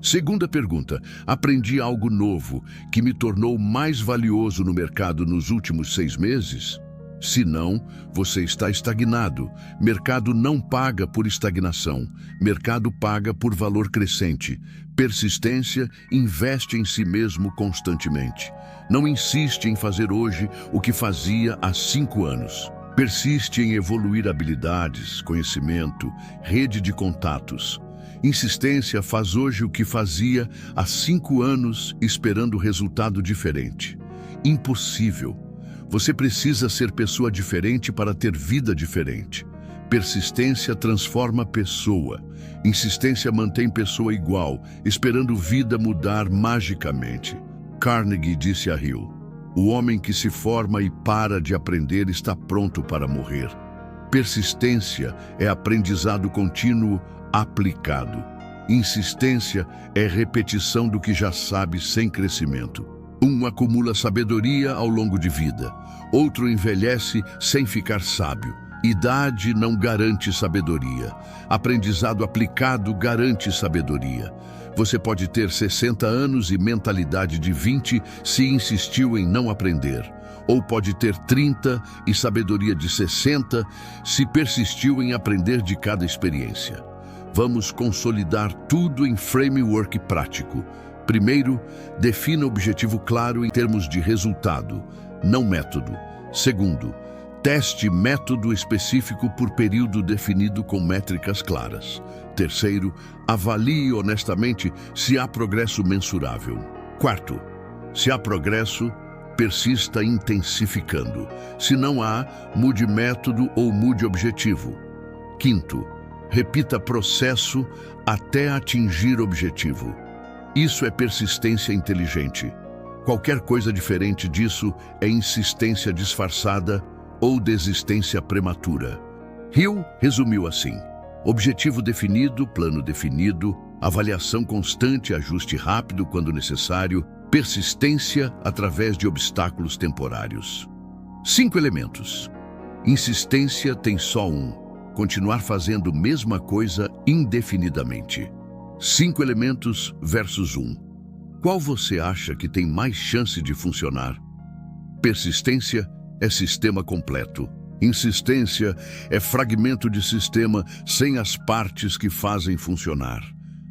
Segunda pergunta: aprendi algo novo que me tornou mais valioso no mercado nos últimos 6 meses? Se não, você está estagnado. Mercado não paga por estagnação. Mercado paga por valor crescente. Persistência investe em si mesmo constantemente. Não insiste em fazer hoje o que fazia há 5 anos. Persiste em evoluir habilidades, conhecimento, rede de contatos. Insistência faz hoje o que fazia há 5 anos, esperando resultado diferente. Impossível. Você precisa ser pessoa diferente para ter vida diferente. Persistência transforma pessoa. Insistência mantém pessoa igual, esperando vida mudar magicamente. Carnegie disse a Hill: o homem que se forma e para de aprender está pronto para morrer. Persistência é aprendizado contínuo aplicado. Insistência é repetição do que já sabe sem crescimento. Um acumula sabedoria ao longo de vida. Outro envelhece sem ficar sábio. Idade não garante sabedoria. Aprendizado aplicado garante sabedoria. Você pode ter 60 anos e mentalidade de 20 se insistiu em não aprender. Ou pode ter 30 e sabedoria de 60 se persistiu em aprender de cada experiência. Vamos consolidar tudo em framework prático. Primeiro, defina objetivo claro em termos de resultado, não método. Segundo, teste método específico por período definido com métricas claras. Terceiro, avalie honestamente se há progresso mensurável. Quarto, se há progresso, persista intensificando. Se não há, mude método ou mude objetivo. Quinto, repita processo até atingir objetivo. Isso é persistência inteligente. Qualquer coisa diferente disso é insistência disfarçada ou desistência prematura. Hill resumiu assim: objetivo definido, plano definido, avaliação constante, ajuste rápido quando necessário, persistência através de obstáculos temporários. 5 elementos. Insistência tem só um: continuar fazendo a mesma coisa indefinidamente. 5 elementos versus 1. Qual você acha que tem mais chance de funcionar? Persistência é sistema completo. Insistência é fragmento de sistema sem as partes que fazem funcionar.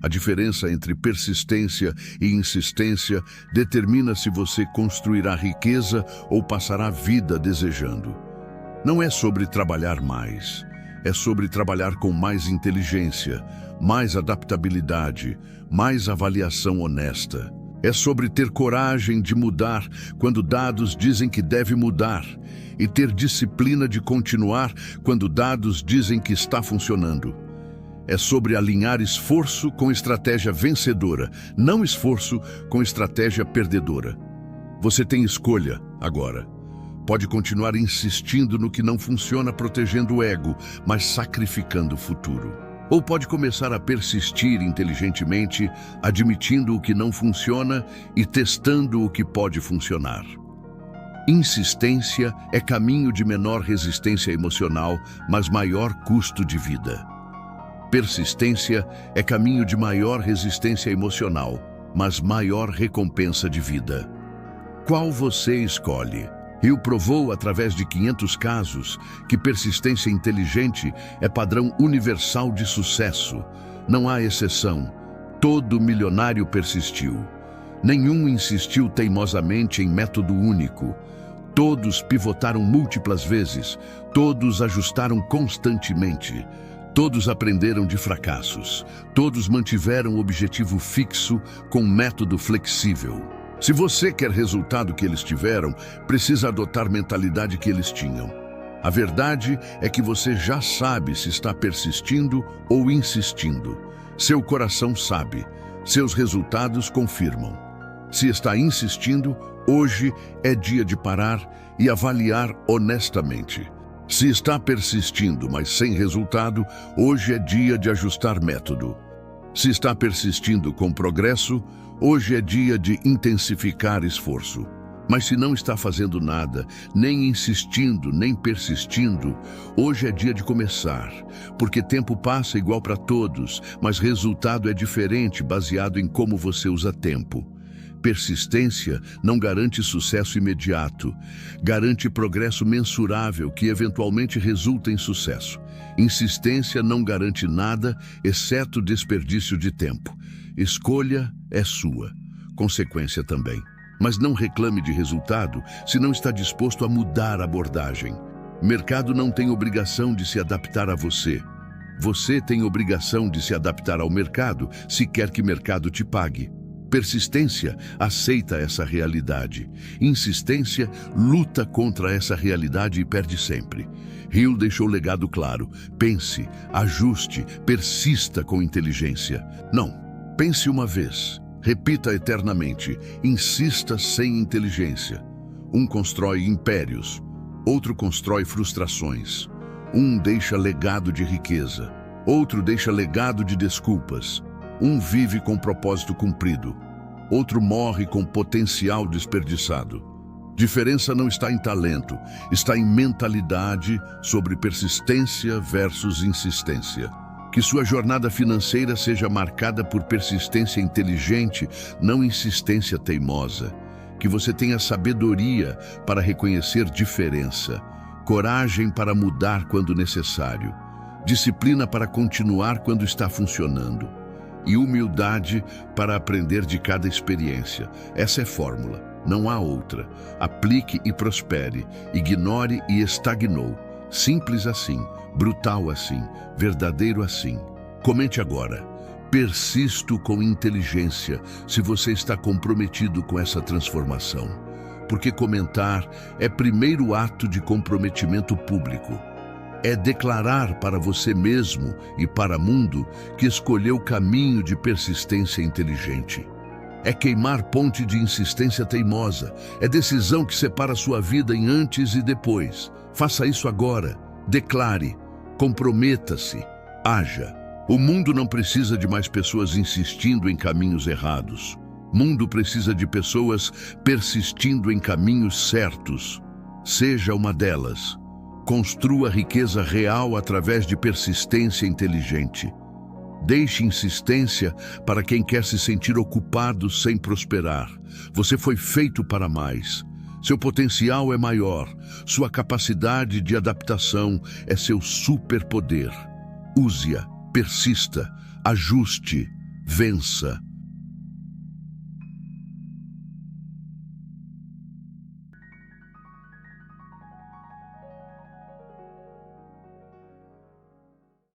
A diferença entre persistência e insistência determina se você construirá riqueza ou passará a vida desejando. Não é sobre trabalhar mais. É sobre trabalhar com mais inteligência, mais adaptabilidade, mais avaliação honesta. É sobre ter coragem de mudar quando dados dizem que deve mudar e ter disciplina de continuar quando dados dizem que está funcionando. É sobre alinhar esforço com estratégia vencedora, não esforço com estratégia perdedora. Você tem escolha agora. Pode continuar insistindo no que não funciona, protegendo o ego, mas sacrificando o futuro. Ou pode começar a persistir inteligentemente, admitindo o que não funciona e testando o que pode funcionar. Insistência é caminho de menor resistência emocional, mas maior custo de vida. Persistência é caminho de maior resistência emocional, mas maior recompensa de vida. Qual você escolhe? Hill provou, através de 500 casos, que persistência inteligente é padrão universal de sucesso. Não há exceção. Todo milionário persistiu. Nenhum insistiu teimosamente em método único. Todos pivotaram múltiplas vezes. Todos ajustaram constantemente. Todos aprenderam de fracassos. Todos mantiveram objetivo fixo com método flexível. Se você quer resultado que eles tiveram, precisa adotar mentalidade que eles tinham. A verdade é que você já sabe se está persistindo ou insistindo. Seu coração sabe, seus resultados confirmam. Se está insistindo, hoje é dia de parar e avaliar honestamente. Se está persistindo, mas sem resultado, hoje é dia de ajustar método. Se está persistindo com progresso, hoje é dia de intensificar esforço. Mas se não está fazendo nada, nem insistindo, nem persistindo, hoje é dia de começar, porque tempo passa igual para todos, mas resultado é diferente baseado em como você usa tempo. Persistência não garante sucesso imediato, garante progresso mensurável que eventualmente resulta em sucesso. Insistência não garante nada, exceto desperdício de tempo. Escolha é sua, consequência também. Mas não reclame de resultado se não está disposto a mudar a abordagem. Mercado não tem obrigação de se adaptar a você. Você tem obrigação de se adaptar ao mercado se quer que o mercado te pague. Persistência aceita essa realidade. Insistência luta contra essa realidade e perde sempre. Hill deixou o legado claro. Pense, ajuste, persista com inteligência. Não, pense uma vez. Repita eternamente, insista sem inteligência. Um constrói impérios, outro constrói frustrações. Um deixa legado de riqueza, outro deixa legado de desculpas. Um vive com propósito cumprido, outro morre com potencial desperdiçado. Diferença não está em talento, está em mentalidade sobre persistência versus insistência. Que sua jornada financeira seja marcada por persistência inteligente, não insistência teimosa. Que você tenha sabedoria para reconhecer diferença, coragem para mudar quando necessário, disciplina para continuar quando está funcionando e humildade para aprender de cada experiência. Essa é a fórmula, não há outra. Aplique e prospere, ignore e estagnou. Simples assim, brutal assim, verdadeiro assim. Comente agora. Persisto com inteligência se você está comprometido com essa transformação. Porque comentar é primeiro ato de comprometimento público. É declarar para você mesmo e para o mundo que escolheu o caminho de persistência inteligente. É queimar ponte de insistência teimosa. É decisão que separa sua vida em antes e depois. Faça isso agora. Declare. Comprometa-se. Haja. O mundo não precisa de mais pessoas insistindo em caminhos errados. O mundo precisa de pessoas persistindo em caminhos certos. Seja uma delas. Construa riqueza real através de persistência inteligente. Deixe insistência para quem quer se sentir ocupado sem prosperar. Você foi feito para mais. Seu potencial é maior. Sua capacidade de adaptação é seu superpoder. Use-a, persista, ajuste, vença.